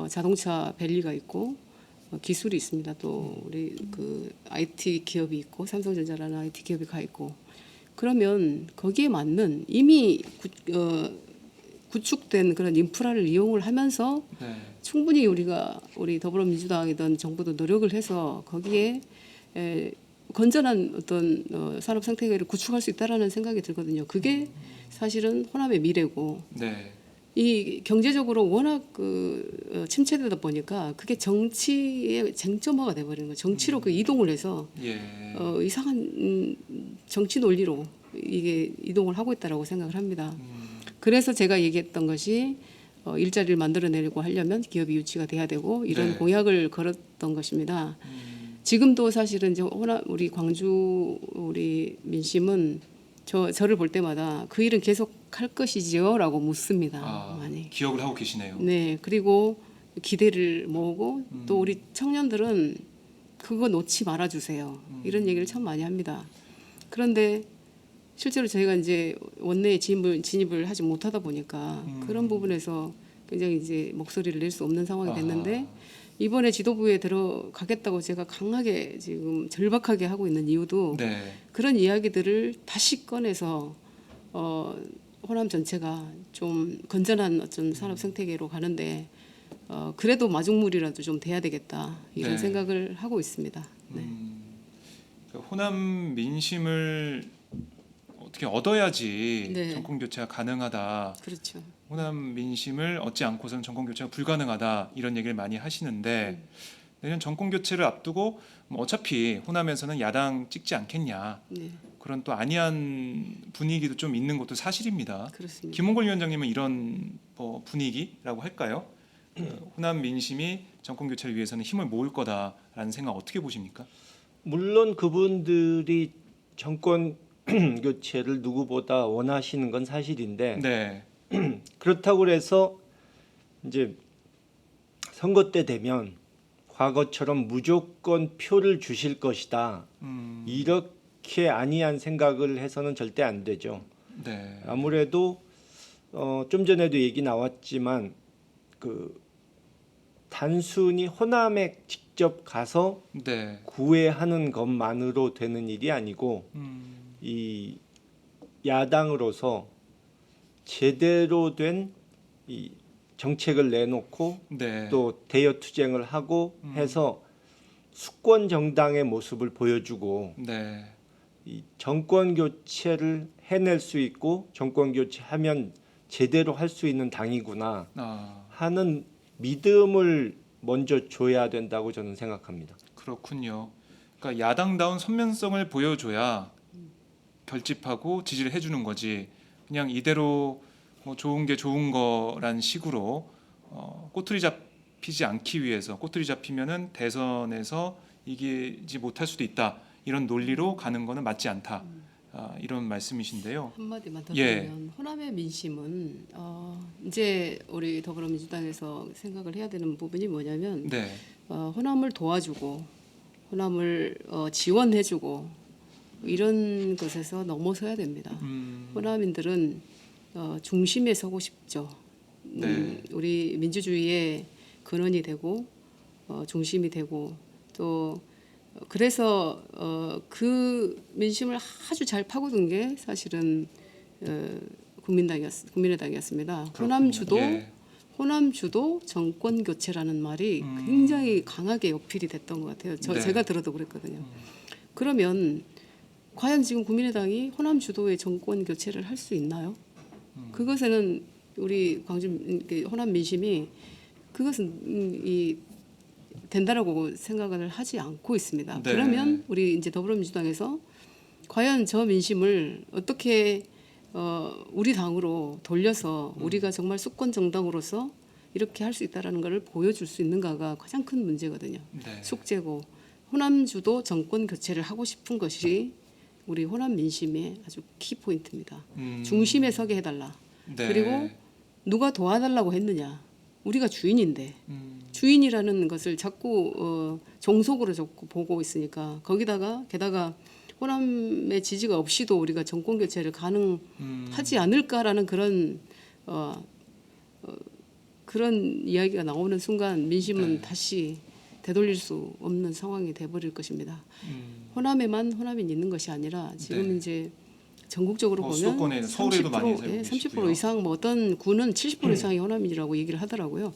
자동차 밸리가 있고 기술이 있습니다. 또 우리 그 IT 기업이 있고 삼성전자라는 IT 기업이 가 있고 그러면 거기에 맞는 이미 구축된 그런 인프라를 이용을 하면서 네. 충분히 우리 더불어민주당이든 정부도 노력을 해서 거기에 건전한 어떤 산업 생태계를 구축할 수 있다라는 생각이 들거든요. 그게 사실은 호남의 미래고 네. 이 경제적으로 워낙 침체되다 보니까 그게 정치의 쟁점화가 돼버리는 거예요. 정치로 그 이동을 해서 예. 이상한 정치 논리로 이게 이동을 하고 있다라고 생각을 합니다. 그래서 제가 얘기했던 것이 일자리를 만들어내려고 하려면 기업이 유치가 돼야 되고 이런 네. 공약을 걸었던 것입니다. 지금도 사실은 이제 우리 광주 우리 민심은 저를 볼 때마다 그 일은 계속 할 것이지요라고 묻습니다. 많이. 기억을 하고 계시네요. 네, 그리고 기대를 모으고 또 우리 청년들은 그거 놓지 말아 주세요. 이런 얘기를 참 많이 합니다. 그런데 실제로 저희가 이제 원내에 진입을 하지 못하다 보니까 그런 부분에서 굉장히 이제 목소리를 낼 수 없는 상황이 됐는데 이번에 지도부에 들어가겠다고 제가 강하게 지금 절박하게 하고 있는 이유도 네. 그런 이야기들을 다시 꺼내서 호남 전체가 좀 건전한 어떤 산업 생태계로 가는데 그래도 마중물이라도 좀 돼야 되겠다 이런 네. 생각을 하고 있습니다. 네. 그러니까 호남 민심을 어떻게 얻어야지 네. 정권 교체가 가능하다. 그렇죠. 호남 민심을 얻지 않고서는 정권 교체가 불가능하다 이런 얘기를 많이 하시는데 내년 정권 교체를 앞두고 뭐 어차피 호남에서는 야당 찍지 않겠냐 네, 그런 또 안이한 분위기도 좀 있는 것도 사실입니다. 그렇습니다. 김홍걸 위원장님은 이런 뭐 분위기라고 할까요? 호남 민심이 정권 교체를 위해서는 힘을 모을 거다라는 생각 어떻게 보십니까? 물론 그분들이 정권 교체를 누구보다 원하시는 건 사실인데 네, 그렇다고 해서 이제 선거 때 되면 과거처럼 무조건 표를 주실 것이다. 이렇게 안이한 생각을 해서는 절대 안 되죠. 네, 아무래도 좀 전에도 얘기 나왔지만 그 단순히 호남에 직접 가서 네, 구애하는 것만으로 되는 일이 아니고 이 야당으로서 제대로 된 이 정책을 내놓고 네, 또 대여 투쟁을 하고 해서 수권 정당의 모습을 보여주고 네, 이 정권 교체를 해낼 수 있고 정권 교체하면 제대로 할 수 있는 당이구나 하는 믿음을 먼저 줘야 된다고 저는 생각합니다. 그렇군요. 그러니까 야당다운 선면성을 보여줘야 결집하고 지지를 해주는 거지. 그냥 이대로 뭐 좋은 게 좋은 거란 식으로 꼬투리 잡히지 않기 위해서 꼬투리 잡히면은 대선에서 이기지 못할 수도 있다. 이런 논리로 가는 거는 맞지 않다. 이런 말씀이신데요. 한마디만 더 예. 드리면 호남의 민심은 이제 우리 더불어민주당에서 생각을 해야 되는 부분이 뭐냐면 네, 호남을 도와주고 호남을 지원해주고 이런 것에서 넘어서야 됩니다. 호남인들은 중심에 서고 싶죠. 네. 우리 민주주의의 근원이 되고 중심이 되고 또 그래서 그 민심을 아주 잘 파고든 게 사실은 국민의당이었습니다. 호남 주도 예. 호남 주도 정권 교체라는 말이 굉장히 강하게 어필이 됐던 것 같아요. 네. 제가 들어도 그랬거든요. 그러면 과연 지금 국민의당이 호남 주도의 정권 교체를 할 수 있나요? 그것에는 우리 광주 호남 민심이 그것은 된다라고 생각을 하지 않고 있습니다. 네. 그러면 우리 이제 더불어민주당에서 과연 저 민심을 어떻게 우리 당으로 돌려서 우리가 정말 수권 정당으로서 이렇게 할 수 있다라는 것을 보여줄 수 있는가가 가장 큰 문제거든요. 네. 숙제고 호남 주도 정권 교체를 하고 싶은 것이 우리 호남 민심의 아주 키 포인트입니다. 중심에 서게 해달라. 네. 그리고 누가 도와달라고 했느냐? 우리가 주인인데 주인이라는 것을 자꾸 종속으로 자꾸 보고 있으니까 거기다가 게다가 호남의 지지가 없이도 우리가 정권 교체를 가능하지 않을까라는 그런 이야기가 나오는 순간 민심은 네. 다시 되돌릴 수 없는 상황이 돼버릴 것입니다. 호남에만 호남이 있는 것이 아니라 지금 네. 이제 전국적으로 뭐 보면 수도권에 서울에도 많이 살고 예, 계시고요. 30% 이상 뭐 어떤 구는 70% 이상이 호남이라고 얘기를 하더라고요.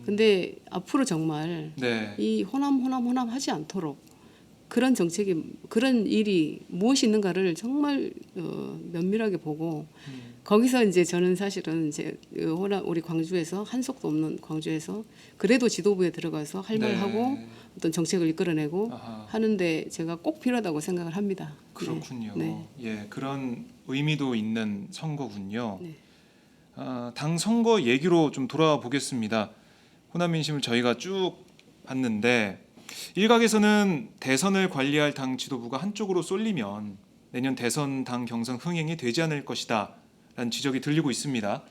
근데 앞으로 정말 네. 이 호남 하지 않도록 그런 정책이 그런 일이 무엇이 있는가를 정말 면밀하게 보고 거기서 이제 저는 사실은 이제 우리 광주에서 한석도 없는 광주에서 그래도 지도부에 들어가서 할 말 네. 하고 어떤 정책을 이끌어내고 아하. 하는데 제가 꼭 필요하다고 생각을 합니다. 그렇군요. 네. 예, 그런 의미도 있는 선거군요. 네. 당 선거 얘기로 좀 돌아와 보겠습니다. 호남 민심을 저희가 쭉 봤는데 일각에서는 대선을 관리할 당 지도부가 한쪽으로 쏠리면 내년 대선 당 경선 흥행이 되지 않을 것이다라는 지적이 들리고 있습니다.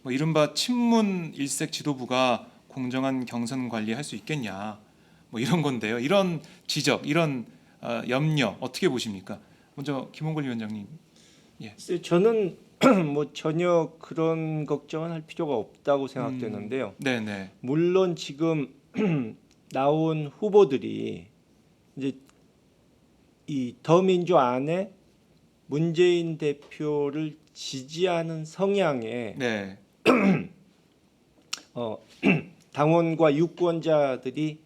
뭐 이른바 친문 일색 지도부가 공정한 경선 관리할 수 있겠냐, 뭐 이런 건데요. 이런 지적, 이런 염려 어떻게 보십니까? 먼저 김홍걸 위원장님. 글쎄요, 저는 뭐 전혀 그런 걱정은 할 필요가 없다고 생각되는데요. 네네. 물론 지금 나온 후보들이 이제 이 더민주 안에 문재인 대표를 지지하는 성향의 네. 당원과 유권자들이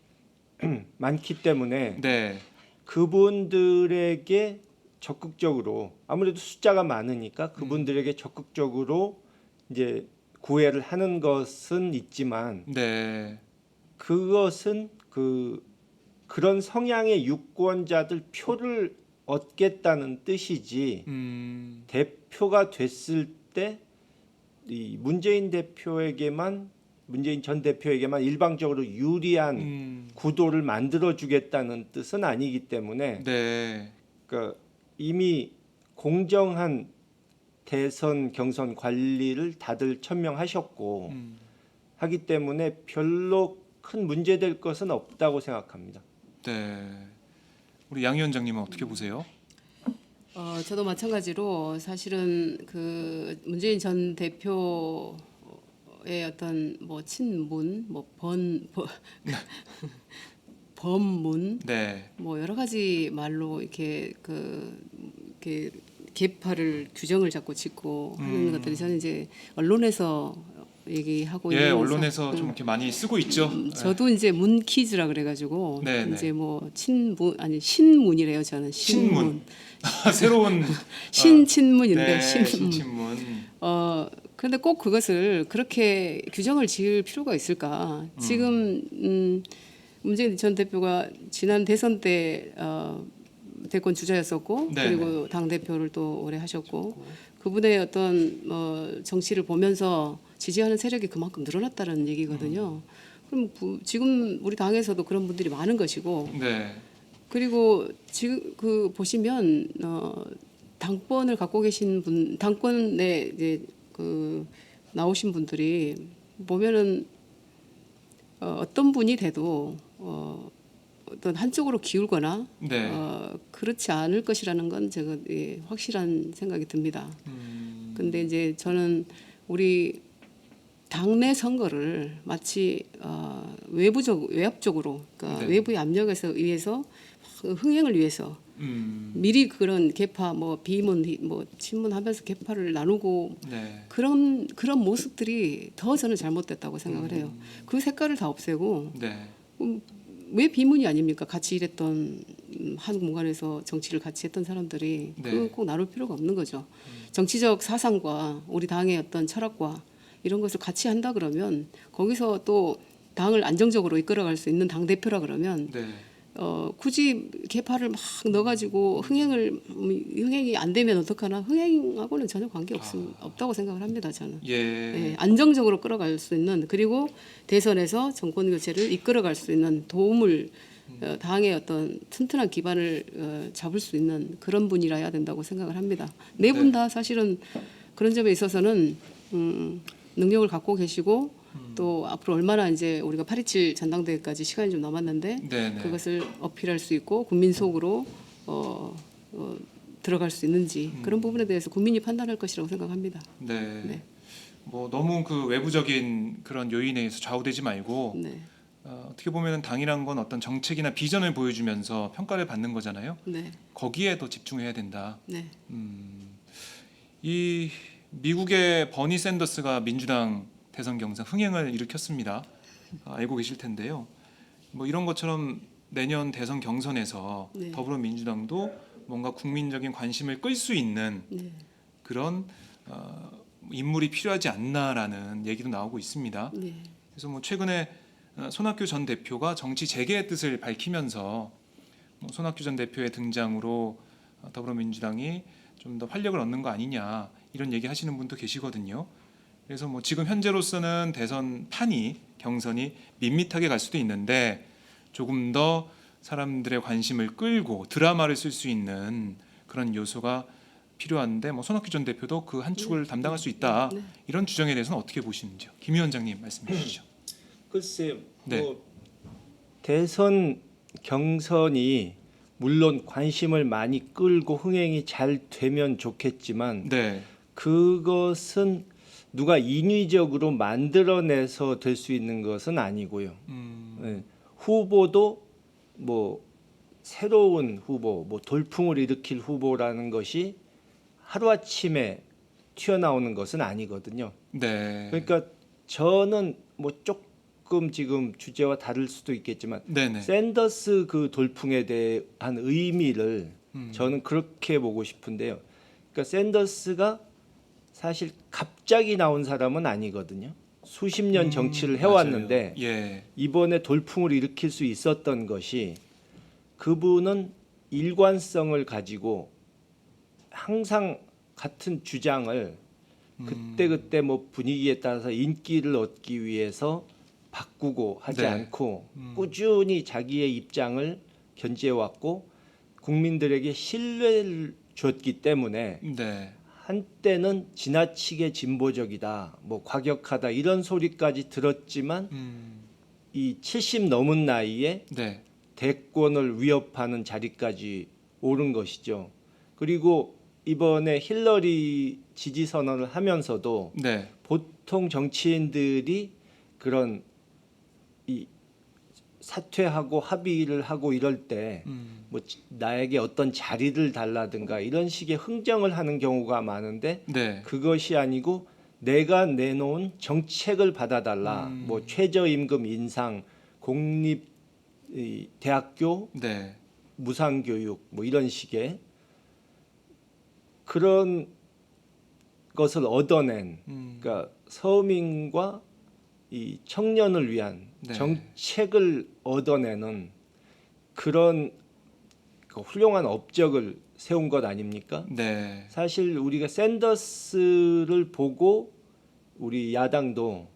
많기 때문에 네. 그분들에게 적극적으로 아무래도 숫자가 많으니까 그분들에게 적극적으로 이제 구애를 하는 것은 있지만 네. 그것은 그런 성향의 유권자들 표를 얻겠다는 뜻이지 대표가 됐을 때 이 문재인 전 대표에게만 일방적으로 유리한 구도를 만들어 주겠다는 뜻은 아니기 때문에 네. 그러니까 이미 공정한 대선 경선 관리를 다들 천명하셨고 하기 때문에 별로 큰 문제될 것은 없다고 생각합니다. 네. 우리 양 위원장님은 어떻게 보세요? 저도 마찬가지로 사실은 그 문재인 전 대표의 어떤 뭐 친문, 뭐 범문, 네. 뭐 여러 가지 말로 이렇게 이렇게 계파를 규정을 자꾸 짓고 하는 것들이 저는 이제 언론에서 얘기하고 예, 있는 언론에서 좀 이렇게 많이 쓰고 있죠. 저도 이제 문키즈라 그래가지고 네, 네. 이제 뭐 친문 아니 신문이래요 저는 신문. 새로운 신친문인데 네, 신문. 신친문. 그런데 꼭 그것을 그렇게 규정을 지을 필요가 있을까? 지금 문재인 전 대표가 지난 대선 때 대권 주자였었고 네네. 그리고 당 대표를 또 오래 하셨고 그분의 어떤 정치를 보면서 지지하는 세력이 그만큼 늘어났다는 얘기거든요. 그럼 지금 우리 당에서도 그런 분들이 많은 것이고 네. 그리고 지금 그 보시면 당권을 갖고 계신 분, 당권에 이제 그 나오신 분들이 보면은 어떤 분이 돼도 어떤 한쪽으로 기울거나 네. 그렇지 않을 것이라는 건 제가 확실한 생각이 듭니다. 근데 이제 저는 우리 당내 선거를 마치 외압적으로 그러니까 네. 외부의 압력에서 의해서 흥행을 위해서 미리 그런 계파 뭐 비문 뭐 친문하면서 계파를 나누고 네. 그런 모습들이 더 저는 잘못됐다고 생각을 해요. 그 색깔을 다 없애고 네. 왜 비문이 아닙니까? 같이 일했던 한 공간에서 정치를 같이 했던 사람들이 네. 그거 꼭 나눌 필요가 없는 거죠. 정치적 사상과 우리 당의 어떤 철학과 이런 것을 같이 한다 그러면 거기서 또 당을 안정적으로 이끌어갈 수 있는 당 대표라 그러면 네. 굳이 계파를 막 넣어가지고 흥행이 안 되면 어떡하나 흥행하고는 전혀 관계 없다고 생각을 합니다. 저는 예. 안정적으로 끌어갈 수 있는 그리고 대선에서 정권 교체를 이끌어갈 수 있는 도움을 당의 어떤 튼튼한 기반을 잡을 수 있는 그런 분이라야 된다고 생각을 합니다. 네 분 다 사실은 그런 점에 있어서는 능력을 갖고 계시고 또 앞으로 얼마나 이제 우리가 8.27 전당대회까지 시간이 좀 남았는데 네네. 그것을 어필할 수 있고 국민 속으로 들어갈 수 있는지 그런 부분에 대해서 국민이 판단할 것이라고 생각합니다. 네. 네. 뭐 너무 그 외부적인 그런 요인에 의해서 좌우되지 말고 네, 어떻게 보면 당이란 건 어떤 정책이나 비전을 보여주면서 평가를 받는 거잖아요. 네, 거기에 더 집중해야 된다. 네. 이 미국의 버니 샌더스가 민주당 대선 경선 흥행을 일으켰습니다. 알고 계실 텐데요. 뭐 이런 것처럼 내년 대선 경선에서 네. 더불어민주당도 뭔가 국민적인 관심을 끌 수 있는 네. 그런 인물이 필요하지 않나라는 얘기도 나오고 있습니다. 네. 그래서 뭐 최근에 손학규 전 대표가 정치 재개의 뜻을 밝히면서 뭐 손학규 전 대표의 등장으로 더불어민주당이 좀 더 활력을 얻는 거 아니냐 이런 얘기 하시는 분도 계시거든요. 그래서 뭐 지금 현재로서는 대선 판이 경선이 밋밋하게 갈 수도 있는데 조금 더 사람들의 관심을 끌고 드라마를 쓸 수 있는 그런 요소가 필요한데 뭐 손학규 전 대표도 그 한 축을 담당할 수 있다. 네. 이런 주장에 대해서는 어떻게 보시는지요? 김 위원장님 말씀해 주시죠. 글쎄, 네. 뭐 대선 경선이 물론 관심을 많이 끌고 흥행이 잘 되면 좋겠지만 네. 그것은 누가 인위적으로 만들어내서 될 수 있는 것은 아니고요. 네. 후보도 뭐 새로운 후보, 뭐 돌풍을 일으킬 후보라는 것이 하루아침에 튀어나오는 것은 아니거든요. 네. 그러니까 저는 뭐 조금 지금 주제와 다를 수도 있겠지만 네네. 샌더스 그 돌풍에 대한 의미를 저는 그렇게 보고 싶은데요. 그러니까 샌더스가 사실 갑자기 나온 사람은 아니거든요. 수십 년 정치를 해왔는데 맞아요. 예. 이번에 돌풍을 일으킬 수 있었던 것이 그분은 일관성을 가지고 항상 같은 주장을 그때 뭐 분위기에 따라서 인기를 얻기 위해서 바꾸고 하지 네. 않고 꾸준히 자기의 입장을 견지해왔고 국민들에게 신뢰를 줬기 때문에 네. 한때는 지나치게 진보적이다, 뭐 과격하다 이런 소리까지 들었지만 이 70 넘은 나이에 네. 대권을 위협하는 자리까지 오른 것이죠. 그리고 이번에 힐러리 지지 선언을 하면서도 네. 보통 정치인들이 그런 이 사퇴하고 합의를 하고 이럴 때 뭐 나에게 어떤 자리를 달라든가 이런 식의 흥정을 하는 경우가 많은데 네. 그것이 아니고 내가 내놓은 정책을 받아달라. 뭐 최저임금 인상, 공립 이 대학교 네. 무상교육 뭐 이런 식의 그런 것을 얻어낸 그러니까 서민과 이 청년을 위한 네. 정책을 얻어내는 그런 그 훌륭한 업적을 세운 것 아닙니까? 네. 사실 우리가 샌더스를 보고 우리 야당도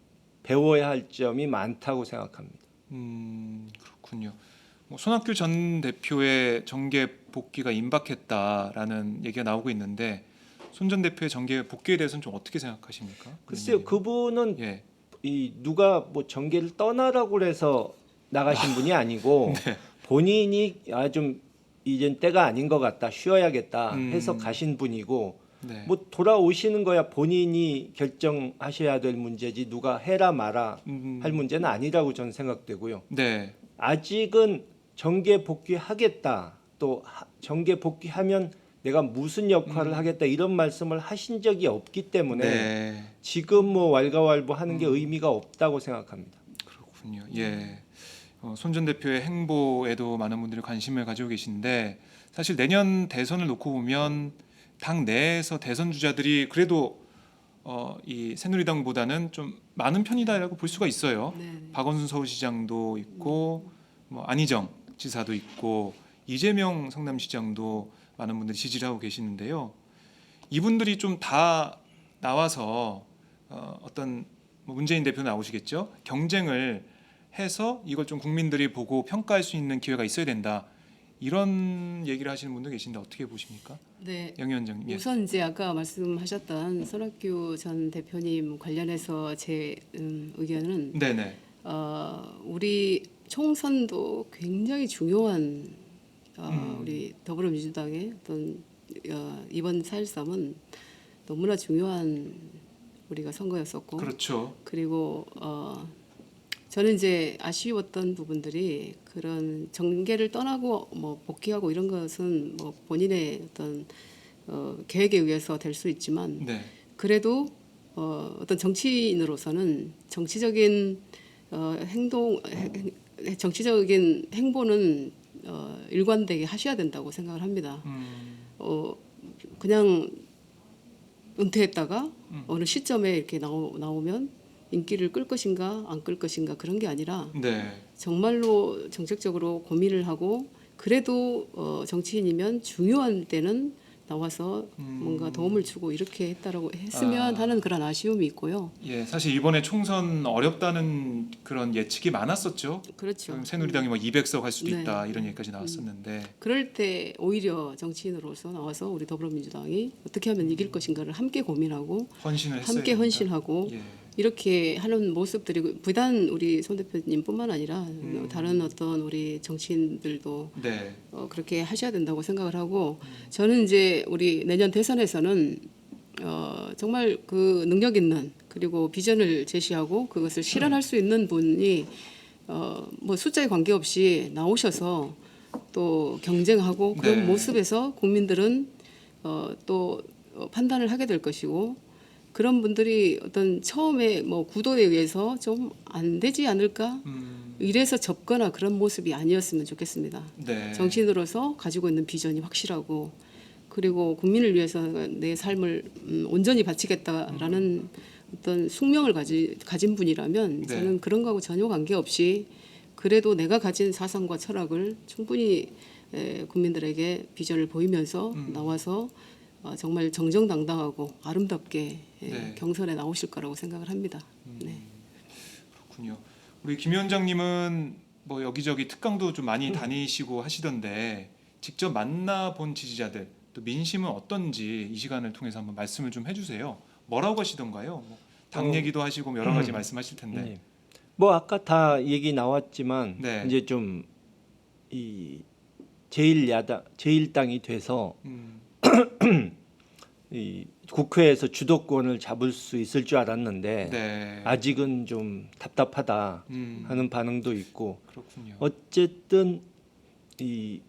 배워야 할 점이 많다고 생각합니다. 그렇군요. 뭐 손학규 전 대표의 정계 복귀가 임박했다라는 얘기가 나오고 있는데 손 전 대표의 정계 복귀에 대해서는 좀 어떻게 생각하십니까? 글쎄요, 그분은 예. 이 누가 뭐 정계를 떠나라고 해서 나가신 분이 아니고 본인이 좀 이젠 때가 아닌 것 같다, 쉬어야겠다 해서 가신 분이고 네. 뭐 돌아오시는 거야 본인이 결정하셔야 될 문제지 누가 해라 마라 할 문제는 아니라고 저는 생각되고요. 네. 아직은 정계 복귀하겠다, 또 정계 복귀하면 내가 무슨 역할을 하겠다 이런 말씀을 하신 적이 없기 때문에 네. 지금 뭐 왈가왈부하는 게 의미가 없다고 생각합니다. 그렇군요. 예. 손 전 대표의 행보에도 많은 분들이 관심을 가지고 계신데 사실 내년 대선을 놓고 보면 당 내에서 대선 주자들이 그래도 이 새누리당보다는 좀 많은 편이다라고 볼 수가 있어요. 네. 박원순 서울시장도 있고 뭐 안희정 지사도 있고 이재명 성남시장도 많은 분들이 지지를 하고 계시는데요. 이분들이 좀 다 나와서 어떤 뭐 문재인 대표 나오시겠죠. 경쟁을 해서 이걸 좀 국민들이 보고 평가할 수 있는 기회가 있어야 된다. 이런 얘기를 하시는 분도 계신데 어떻게 보십니까? 네. 양 위원장님. 예. 우선 이제 아까 말씀하셨던 손학규 전 대표님 관련해서 제 의견은 네네. 우리 총선도 굉장히 중요한 우리 더불어민주당의 어떤 이번 4.13은 너무나 중요한 우리가 선거였었고 그렇죠. 그리고 저는 이제 아쉬웠던 부분들이 그런 정계를 떠나고 뭐 복귀하고 이런 것은 뭐 본인의 어떤 계획에 의해서 될 수 있지만 네. 그래도 어떤 정치인으로서는 정치적인 정치적인 행보는 일관되게 하셔야 된다고 생각을 합니다. 그냥 은퇴했다가 어느 시점에 이렇게 나오면 인기를 끌 것인가 안 끌 것인가 그런 게 아니라 네. 정말로 정책적으로 고민을 하고 그래도 정치인이면 중요한 때는 나와서 뭔가 도움을 주고 이렇게 했으면 하는 그런 아쉬움이 있고요. 예, 사실 이번에 총선 어렵다는 그런 예측이 많았었죠. 그렇죠. 새누리당이 뭐 200석 할 수도 네. 있다 이런 얘기까지 나왔었는데. 그럴 때 오히려 정치인으로서 나와서 우리 더불어민주당이 어떻게 하면 이길 것인가를 함께 고민하고 헌신을 했어야 함께 됩니다. 헌신하고 예. 이렇게 하는 모습들이 비단 우리 손 대표님뿐만 아니라 다른 어떤 우리 정치인들도 네. 그렇게 하셔야 된다고 생각을 하고 저는 이제 우리 내년 대선에서는 정말 그 능력 있는 그리고 비전을 제시하고 그것을 실현할 수 있는 분이 뭐 숫자에 관계없이 나오셔서 또 경쟁하고 그런 네. 모습에서 국민들은 또 판단을 하게 될 것이고 그런 분들이 어떤 처음에 뭐 구도에 의해서 좀 안 되지 않을까 이래서 접거나 그런 모습이 아니었으면 좋겠습니다. 네. 정치인으로서 가지고 있는 비전이 확실하고 그리고 국민을 위해서 내 삶을 온전히 바치겠다라는 어떤 숙명을 가진 분이라면 네. 저는 그런 거하고 전혀 관계없이 그래도 내가 가진 사상과 철학을 충분히 국민들에게 비전을 보이면서 나와서 정말 정정당당하고 아름답게 네. 경선에 나오실 거라고 생각을 합니다. 네. 그렇군요. 우리 김 위원장님은 뭐 여기저기 특강도 좀 많이 다니시고 하시던데 직접 만나본 지지자들 또 민심은 어떤지 이 시간을 통해서 한번 말씀을 좀 해주세요. 뭐라고 하시던가요? 당 얘기도 하시고 여러 가지 말씀하실 텐데. 네. 뭐 아까 다 얘기 나왔지만 네. 이제 좀 이 제1당이 돼서 이 국회에서 주도권을 잡을 수 있을 줄 알았는데 네. 아직은 좀 답답하다 하는 반응도 있고 그렇군요. 어쨌든 이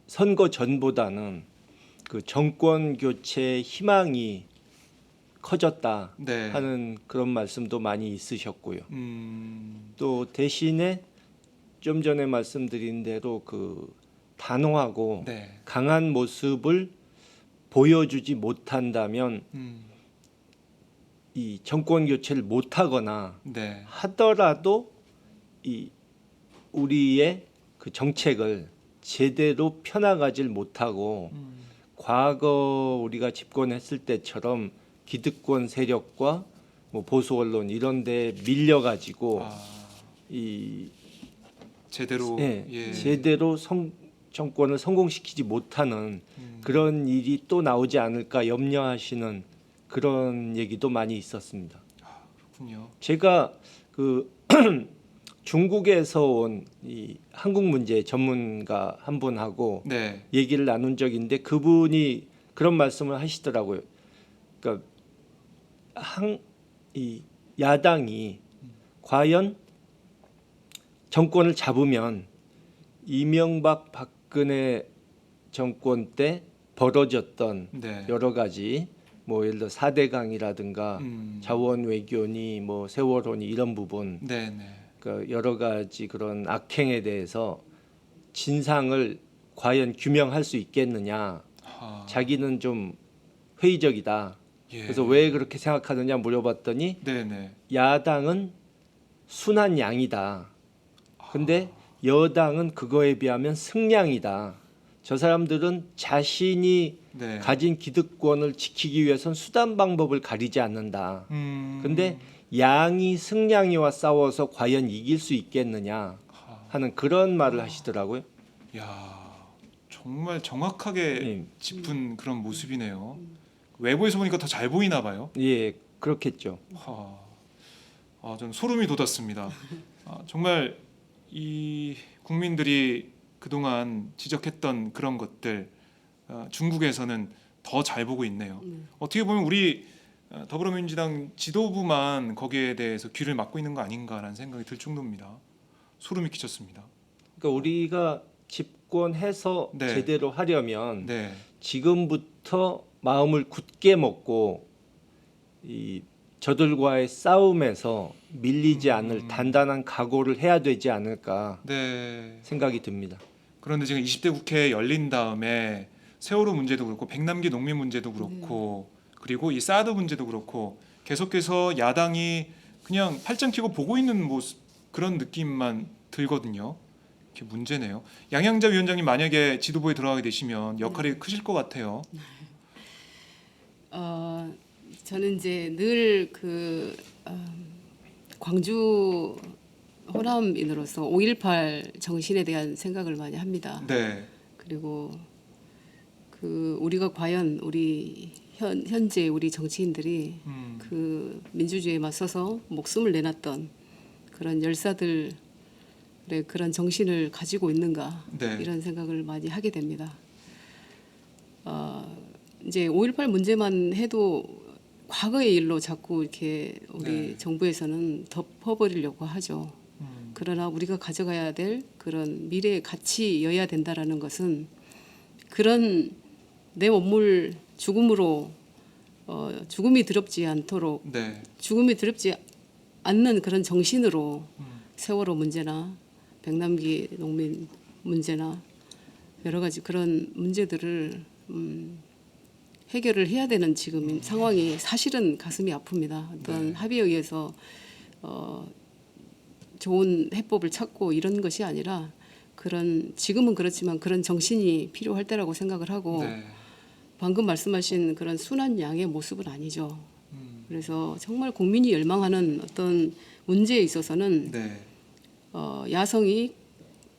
선거 전보다는 그 정권 교체 희망이 커졌다 네. 하는 그런 말씀도 많이 있으셨고요. 음. 또 대신에 좀 전에 말씀드린 대로 그 단호하고 네. 강한 모습을 보여주지 못한다면 이 정권 교체를 못하거나 네. 하더라도 이 우리의 그 정책을 제대로 펴나가질 못하고 과거 우리가 집권했을 때처럼 기득권 세력과 뭐 보수 언론 이런 데 밀려가지고 이 제대로 예. 제대로 정권을 성공시키지 못하는 그런 일이 또 나오지 않을까 염려하시는 그런 얘기도 많이 있었습니다. 그렇군요. 제가 그 중국에서 온 이 한국 문제 전문가 한 분하고 네. 얘기를 나눈 적이 있는데 그분이 그런 말씀을 하시더라고요. 그러니까 이 야당이 과연 정권을 잡으면 이명박 박근혜 정권 때 벌어졌던 네. 여러 가지 뭐 예를 들어 4대강이라든가 자원 외교니 뭐 세월호니 이런 부분 네, 네. 그러니까 여러 가지 그런 악행에 대해서 진상을 과연 규명할 수 있겠느냐. 자기는 좀 회의적이다. 예. 그래서 왜 그렇게 생각하느냐 물어봤더니 네, 네. 야당은 순한 양이다. 근데 여당은 그거에 비하면 승량이다. 저 사람들은 자신이 네. 가진 기득권을 지키기 위해선 수단 방법을 가리지 않는다. 근데 양이 승량이와 싸워서 과연 이길 수 있겠느냐 하는 그런 말을 하시더라고요. 야, 정말 정확하게 예, 짚은 그런 모습이네요. 외부에서 보니까 더 잘 보이나 봐요. 예, 그렇겠죠. 저는 소름이 돋았습니다. 정말 이 국민들이 그동안 지적했던 그런 것들 중국에서는 더 잘 보고 있네요. 어떻게 보면 우리 더불어민주당 지도부만 거기에 대해서 귀를 막고 있는 거 아닌가라는 생각이 들 정도입니다. 소름이 끼쳤습니다. 그러니까 우리가 집권해서 네. 제대로 하려면 네, 지금부터 마음을 굳게 먹고 이 저들과의 싸움에서 밀리지 않을 단단한 각오를 해야 되지 않을까 네. 생각이 듭니다. 그런데 지금 20대 국회 열린 다음에 세월호 문제도 그렇고 백남기 농민 문제도 그렇고 그리고 이 사드 문제도 그렇고 계속해서 야당이 그냥 팔짱 끼고 보고 있는 모습 그런 느낌만 들거든요. 이게 문제네요. 양양자 위원장님 만약에 지도부에 들어가게 되시면 역할이 크실 것 같아요. 저는 이제 늘 광주 호남인으로서 5.18 정신에 대한 생각을 많이 합니다. 네, 그리고 우리가 과연 우리 현재 우리 정치인들이 그 민주주의에 맞서서 목숨을 내놨던 그런 열사들의 그런 정신을 가지고 있는가 네. 이런 생각을 많이 하게 됩니다. 이제 5.18 문제만 해도 과거의 일로 자꾸 이렇게 우리 네. 정부에서는 덮어버리려고 하죠. 그러나 우리가 가져가야 될 그런 미래의 가치여야 된다라는 것은 그런 내 몸을 죽음으로 죽음이 두렵지 않도록 네, 죽음이 두렵지 않는 그런 정신으로 세월호 문제나 백남기 농민 문제나 여러 가지 그런 문제들을 해결을 해야 되는 지금 상황이 사실은 가슴이 아픕니다. 어떤 네. 합의에 의해서 좋은 해법을 찾고 이런 것이 아니라 그런 지금은 그렇지만 그런 정신이 필요할 때라고 생각을 하고 네. 방금 말씀하신 그런 순한 양의 모습은 아니죠. 그래서 정말 국민이 열망하는 어떤 문제에 있어서는 네. 야성이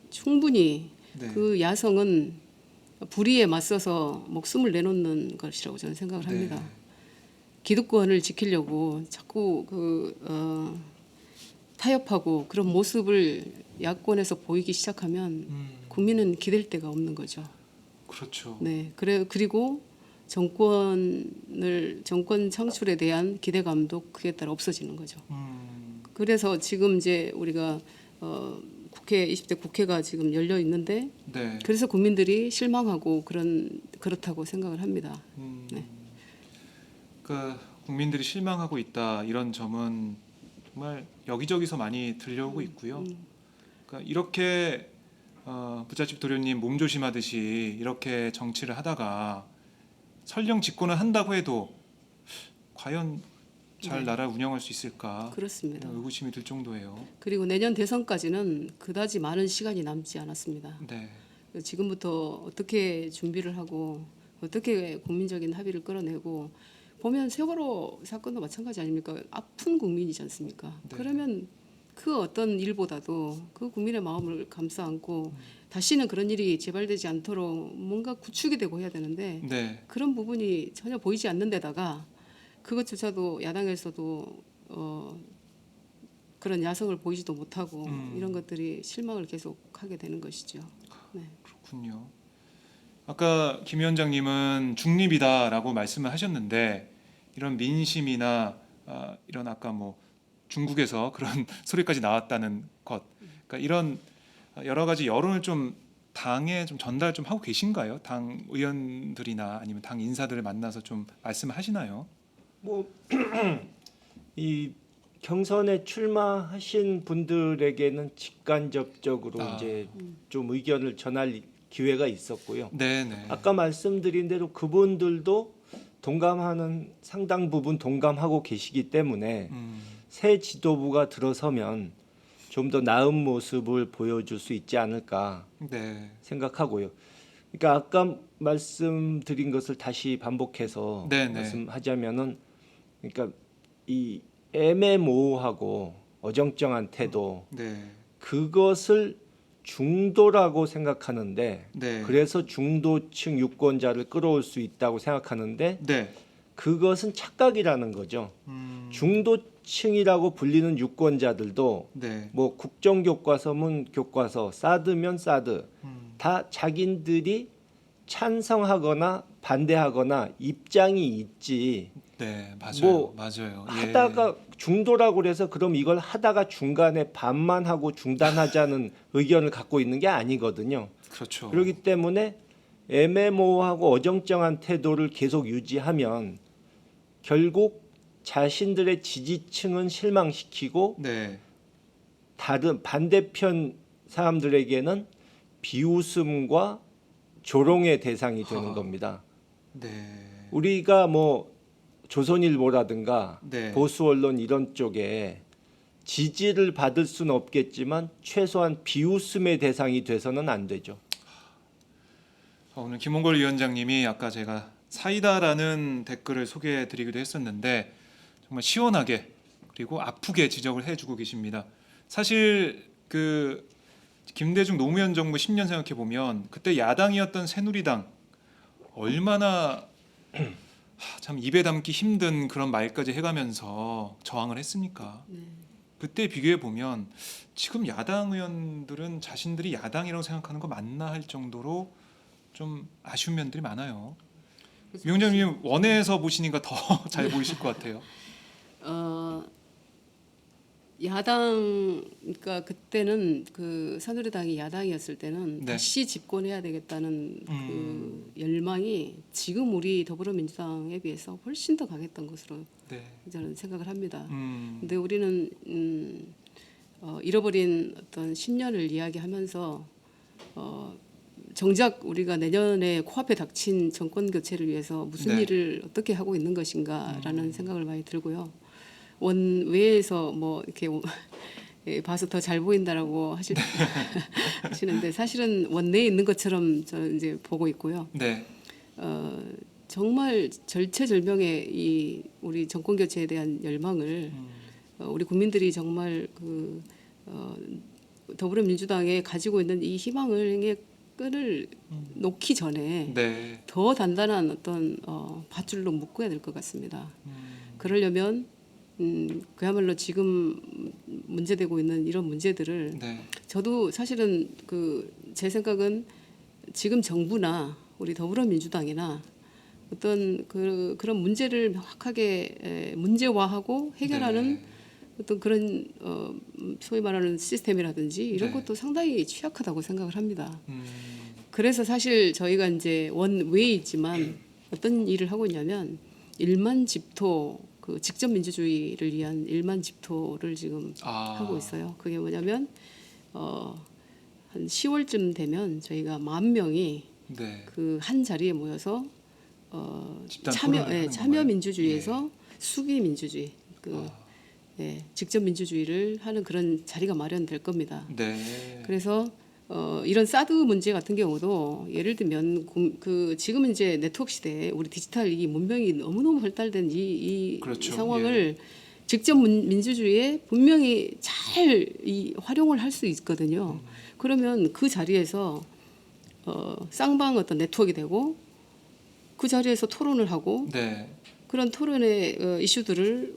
충분히 네. 그 야성은 불의에 맞서서 목숨을 내놓는 것이라고 저는 생각을 합니다. 네. 기득권을 지키려고 자꾸 타협하고 그런 모습을 야권에서 보이기 시작하면 국민은 기댈 데가 없는 거죠. 그렇죠. 네, 그리고 정권 창출에 대한 기대감도 그에 따라 없어지는 거죠. 그래서 지금 이제 우리가 국회 20대 국회가 지금 열려 있는데 네. 그래서 국민들이 실망하고 그렇다고 생각을 합니다. 네. 그러니까 국민들이 실망하고 있다 이런 점은 정말 여기저기서 많이 들려오고 있고요. 그러니까 이렇게 부잣집 도련님 몸조심하듯이 이렇게 정치를 하다가 설령 집권을 한다고 해도 과연 잘 네. 나라 운영할 수 있을까 그렇습니다. 의구심이 들 정도예요. 그리고 내년 대선까지는 그다지 많은 시간이 남지 않았습니다. 네, 지금부터 어떻게 준비를 하고 어떻게 국민적인 합의를 끌어내고 보면 세월호 사건도 마찬가지 아닙니까? 아픈 국민이지 않습니까? 네. 그러면 그 어떤 일보다도 그 국민의 마음을 감싸 안고 다시는 그런 일이 재발되지 않도록 뭔가 구축이 되고 해야 되는데 네, 그런 부분이 전혀 보이지 않는 데다가 그것조차도 야당에서도 그런 야성을 보이지도 못하고 이런 것들이 실망을 계속 하게 되는 것이죠. 네. 그렇군요. 아까 김 위원장님은 중립이다라고 말씀을 하셨는데 이런 민심이나 이런 아까 뭐 중국에서 그런 소리까지 나왔다는 것, 그러니까 이런 여러 가지 여론을 좀 당에 좀 전달 좀 하고 계신가요? 당 의원들이나 아니면 당 인사들을 만나서 좀 말씀하시나요? 뭐 이 경선에 출마하신 분들에게는 직간접적으로 이제 좀 의견을 전할 기회가 있었고요. 네네. 아까 말씀드린 대로 그분들도 동감하는 상당 부분 동감하고 계시기 때문에 새 지도부가 들어서면 좀 더 나은 모습을 보여줄 수 있지 않을까 네. 생각하고요. 그러니까 아까 말씀드린 것을 다시 반복해서 네네. 말씀하자면은 그러니까 이 애매모호하고 어정쩡한 태도 네. 그것을 중도라고 생각하는데 네. 그래서 중도층 유권자를 끌어올 수 있다고 생각하는데 네. 그것은 착각이라는 거죠. 중도층이라고 불리는 유권자들도 네. 뭐 국정교과서면 교과서, 사드면 사드 다 자기들이 찬성하거나 반대하거나 입장이 있지. 네. 맞아요. 뭐 맞아요. 예. 하다가 중도라고 그래서 그럼 이걸 하다가 중간에 반만 하고 중단하자는 의견을 갖고 있는 게 아니거든요. 그렇죠. 그렇기 때문에 애매모호하고 어정쩡한 태도를 계속 유지하면 결국 자신들의 지지층은 실망시키고 네. 다른 반대편 사람들에게는 비웃음과 조롱의 대상이 되는 겁니다. 네. 우리가 뭐 조선일보라든가 네. 보수 언론 이런 쪽에 지지를 받을 수는 없겠지만 최소한 비웃음의 대상이 돼서는 안 되죠. 오늘 김홍걸 위원장님이 아까 제가 사이다라는 댓글을 소개해드리기도 했었는데 정말 시원하게 그리고 아프게 지적을 해주고 계십니다. 사실 그 김대중 노무현 정부 10년 생각해 보면 그때 야당이었던 새누리당 얼마나 참 입에 담기 힘든 그런 말까지 해가면서 저항을 했습니까? 그때 비교해 보면 지금 야당 의원들은 자신들이 야당이라고 생각하는 거 맞나 할 정도로 좀 아쉬운 면들이 많아요. 위원장님 원회에서 보시니까 더 잘 보이실 것 같아요. 야당 그러니까 그때는 그 새누리당이 야당이었을 때는 네. 다시 집권해야 되겠다는 그 열망이 지금 우리 더불어민주당에 비해서 훨씬 더 강했던 것으로 네. 저는 생각을 합니다. 근데 우리는 잃어버린 어떤 10년을 이야기하면서 정작 우리가 내년에 코앞에 닥친 정권 교체를 위해서 무슨 네. 일을 어떻게 하고 있는 것인가라는 생각을 많이 들고요. 원외에서 뭐 이렇게 예, 봐서 더 잘 보인다라고 하시는데 사실은 원내에 있는 것처럼 저는 이제 보고 있고요. 네. 정말 절체절명의 이 우리 정권 교체에 대한 열망을 우리 국민들이 정말 그 더불어민주당에 가지고 있는 이 희망을 끈을 놓기 전에 네. 더 단단한 어떤 밧줄로 묶어야 될 것 같습니다. 그러려면 그야말로 지금 문제되고 있는 이런 문제들을 네. 저도 사실은 그 제 생각은 지금 정부나 우리 더불어민주당이나 어떤 그런 문제를 명확하게 문제화하고 해결하는 네. 어떤 그런 소위 말하는 시스템이라든지 이런 네. 것도 상당히 취약하다고 생각을 합니다. 그래서 사실 저희가 이제 원외에 있지만 어떤 일을 하고 있냐면 일만 집토 그 직접 민주주의를 위한 일만 집토를 지금 하고 있어요. 그게 뭐냐면 한 10월쯤 되면 저희가 10,000명이 네. 그 한 자리에 모여서 집단 참여 토론을 하는 참여 건가요? 민주주의에서 수기 민주주의 직접 민주주의를 하는 그런 자리가 마련될 겁니다. 네. 그래서 이런 사드 문제 같은 경우도 예를 들면 그 지금은 이제 네트워크 시대에 우리 디지털 이 문명이 너무너무 발달된 이 그렇죠. 상황을 직접 민주주의에 분명히 잘 활용을 할 수 있거든요. 그러면 그 자리에서 쌍방 어떤 네트워크가 되고 그 자리에서 토론을 하고 네. 그런 토론의 이슈들을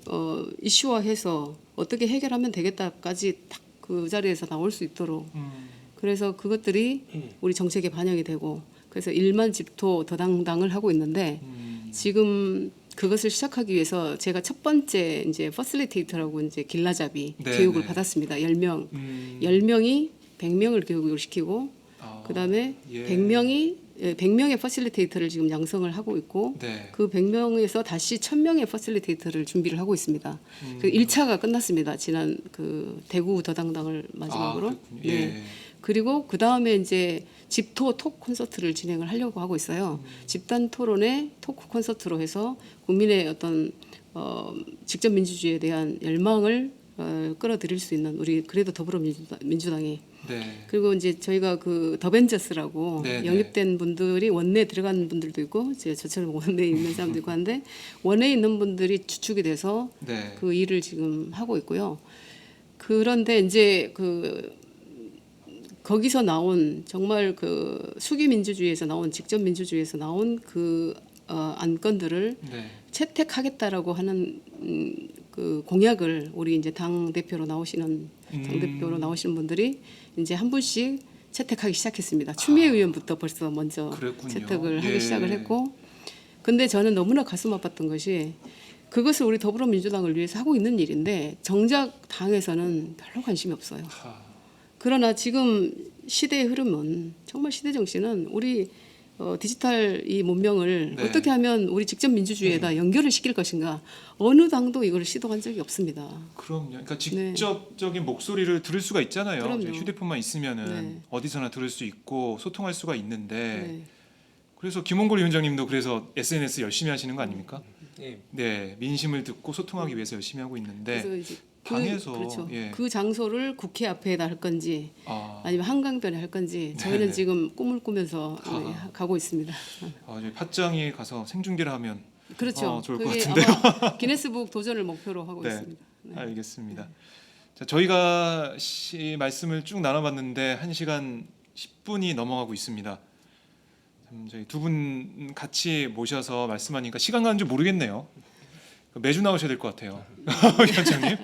이슈화해서 어떻게 해결하면 되겠다까지 딱 그 자리에서 나올 수 있도록 그래서 그것들이 우리 정책에 반영이 되고 그래서 일만 집토 더당당을 하고 있는데 지금 그것을 시작하기 위해서 제가 첫 번째 이제 퍼실리테이터라고 이제 길라잡이 네, 교육을 네. 받았습니다. 10명. 10명이 100명을 교육을 시키고 그다음에 예. 100명의 퍼실리테이터를 지금 양성을 하고 있고 네. 그 100명에서 다시 1,000명의 퍼실리테이터를 준비를 하고 있습니다. 그 1차가 끝났습니다. 지난 그 대구 더당당을 마지막으로. 그렇군요. 예. 그리고 그 다음에 이제 집토 톡 콘서트를 진행을 하려고 하고 있어요. 집단 토론의 토크 콘서트로 해서 국민의 어떤 직접 민주주의에 대한 열망을 끌어들일 수 있는 우리 그래도 더불어민주당이 네. 그리고 이제 저희가 그 더벤져스라고 네, 네. 영입된 분들이 원내에 들어간 분들도 있고 이제 저처럼 원내에 있는 사람도 있고 한데 원내에 있는 분들이 주축이 돼서 네. 그 일을 지금 하고 있고요. 그런데 이제 그 거기서 나온 정말 그 수기 민주주의에서 나온 직접 민주주의에서 나온 그 안건들을 네. 채택하겠다라고 하는 그 공약을 우리 이제 당 대표로 나오시는 분들이 이제 한 분씩 채택하기 시작했습니다. 추미애 의원부터 벌써 먼저 그랬군요. 채택을 예. 하기 시작을 했고, 근데 저는 너무나 가슴 아팠던 것이 그것을 우리 더불어민주당을 위해서 하고 있는 일인데 정작 당에서는 별로 관심이 없어요. 그러나 지금 시대의 흐름은 정말 시대 정신은 우리 디지털 이 문명을 네. 어떻게 하면 우리 직접 민주주의에다 연결을 시킬 것인가. 어느 당도 이걸 시도한 적이 없습니다. 그럼요. 그러니까 직접적인 목소리를 들을 수가 있잖아요. 그럼요. 저희 휴대폰만 있으면은 네. 어디서나 들을 수 있고 소통할 수가 있는데 네. 그래서 김홍걸 위원장님도 그래서 SNS 열심히 하시는 거 아닙니까? 예. 네, 민심을 듣고 소통하기 위해서 열심히 하고 있는데 그래서 이제 당에서 그렇죠. 예. 그 장소를 국회 앞에다 할 건지 아, 아니면 한강변에 할 건지 저희는 네네. 지금 꿈을 꾸면서 가고 있습니다. 저희 팟짱에 가서 생중계를 하면 그렇죠. 좋을 것 그게 같은데요. 아마 기네스북 도전을 목표로 하고 네. 있습니다. 네. 알겠습니다. 자, 저희가 말씀을 쭉 나눠봤는데 1시간 10분이 넘어가고 있습니다. 참 저희 두 분 같이 모셔서 말씀하니까 시간 가는 줄 모르겠네요. 매주 나오셔야 될 것 같아요, 위원장님.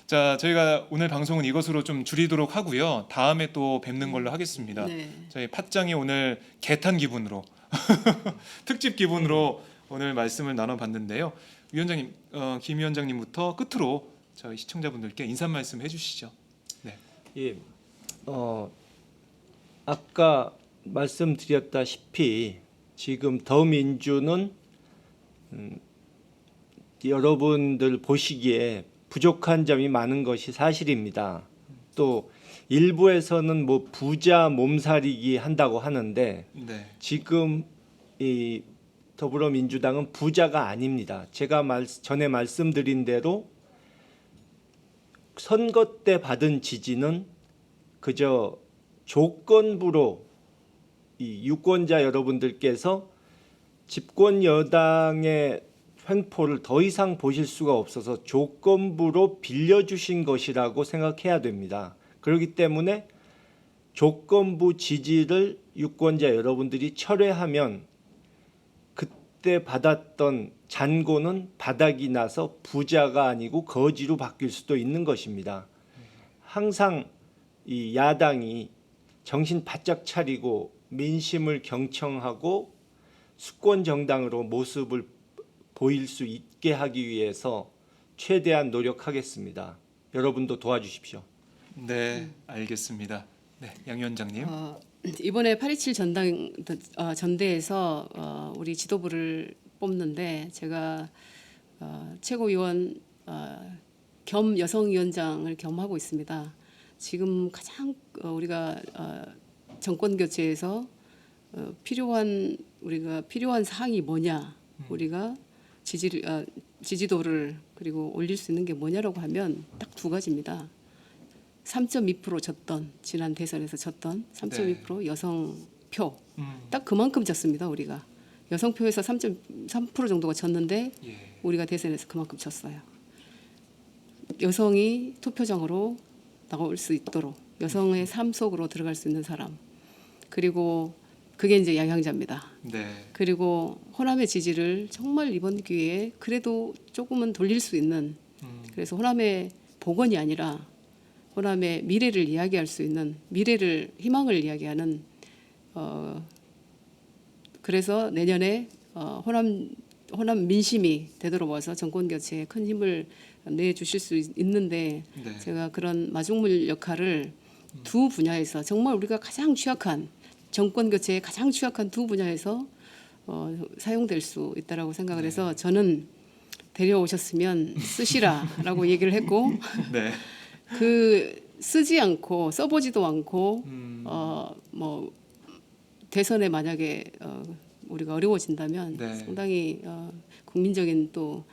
자, 저희가 오늘 방송은 이것으로 좀 줄이도록 하고요. 다음에 또 뵙는 걸로 하겠습니다. 네. 저희 팟짱이 오늘 개탄 기분으로 특집 기분으로 오늘 말씀을 나눠봤는데요. 위원장님, 김 위원장님부터 끝으로 저희 시청자분들께 인사 말씀 해주시죠. 네. 예. 아까 말씀드렸다시피 지금 더민주는 여러분들 보시기에 부족한 점이 많은 것이 사실입니다. 또 일부에서는 뭐 부자 몸살이기 한다고 하는데 네. 지금 이 더불어민주당은 부자가 아닙니다. 제가 전에 말씀드린 대로 선거 때 받은 지지는 그저 조건부로 이 유권자 여러분들께서 집권 여당의 횡포를 더 이상 보실 수가 없어서 조건부로 빌려주신 것이라고 생각해야 됩니다. 그렇기 때문에 조건부 지지를 유권자 여러분들이 철회하면 그때 받았던 잔고는 바닥이 나서 부자가 아니고 거지로 바뀔 수도 있는 것입니다. 항상 이 야당이 정신 바짝 차리고 민심을 경청하고 수권 정당으로 모습을 보일 수 있게 하기 위해서 최대한 노력하겠습니다. 여러분도 도와주십시오. 네, 알겠습니다. 네, 양 위원장님. 이번에 8.27 전대에서 우리 지도부를 뽑는데 제가 최고위원 겸 여성위원장을 겸하고 있습니다. 지금 가장 우리가 정권 교체에서 우리가 필요한 사항이 뭐냐, 우리가 지지도를 그리고 올릴 수 있는 게 뭐냐라고 하면 딱 두 가지입니다. 3.2% 졌던 지난 대선에서 졌던 3.2% 여성표 딱 그만큼 졌습니다. 우리가 여성표에서 3.3% 정도가 졌는데 예. 우리가 대선에서 그만큼 졌어요. 여성이 투표장으로 나올 수 있도록 여성의 삶 속으로 들어갈 수 있는 사람, 그리고 그게 이제 양향자입니다. 네. 그리고 호남의 지지를 정말 이번 기회에 그래도 조금은 돌릴 수 있는, 그래서 호남의 복원이 아니라 호남의 미래를 이야기할 수 있는, 희망을 이야기하는, 그래서 내년에 호남 민심이 되돌아와서 정권 교체에 큰 힘을 내주실 수 있는데, 네. 제가 그런 마중물 역할을 두 분야에서 정말 우리가 가장 취약한, 정권 교체에 가장 취약한 두 분야에서 사용될 수 있다라고 생각을 해서 저는 데려오셨으면 쓰시라라고 얘기를 했고, 네. 쓰지 않고 써보지도 않고 뭐 대선에 만약에 우리가 어려워진다면 네. 상당히 국민적인 또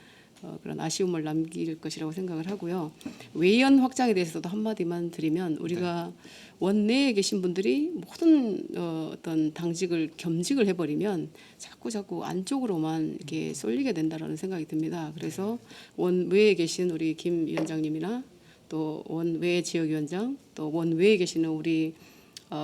그런 아쉬움을 남길 것이라고 생각을 하고요. 외연 확장에 대해서도 한마디만 드리면, 우리가 원내에 계신 분들이 모든 어떤 당직을 겸직을 해버리면 자꾸 안쪽으로만 이렇게 쏠리게 된다라는 생각이 듭니다. 그래서 원외에 계신 우리 김 위원장님이나 또 원외 지역위원장, 또 원외에 계시는 우리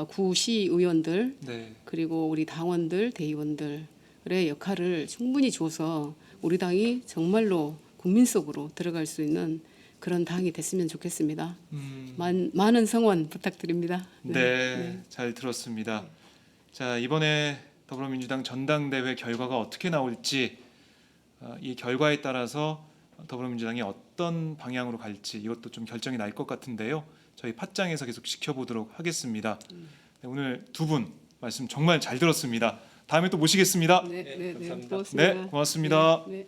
구시 의원들, 네. 그리고 우리 당원들, 대의원들의 역할을 충분히 줘서 우리 당이 정말로 국민 속으로 들어갈 수 있는 그런 당이 됐으면 좋겠습니다. 많은 성원 부탁드립니다. 네, 잘 들었습니다. 자, 이번에 더불어민주당 전당대회 결과가 어떻게 나올지 이 결과에 따라서 더불어민주당이 어떤 방향으로 갈지 이것도 좀 결정이 날 것 같은데요. 저희 팟짱에서 계속 지켜보도록 하겠습니다. 네, 오늘 두 분 말씀 정말 잘 들었습니다. 다음에 또 모시겠습니다. 네, 감사합니다. 고맙습니다. 네, 고맙습니다. 네.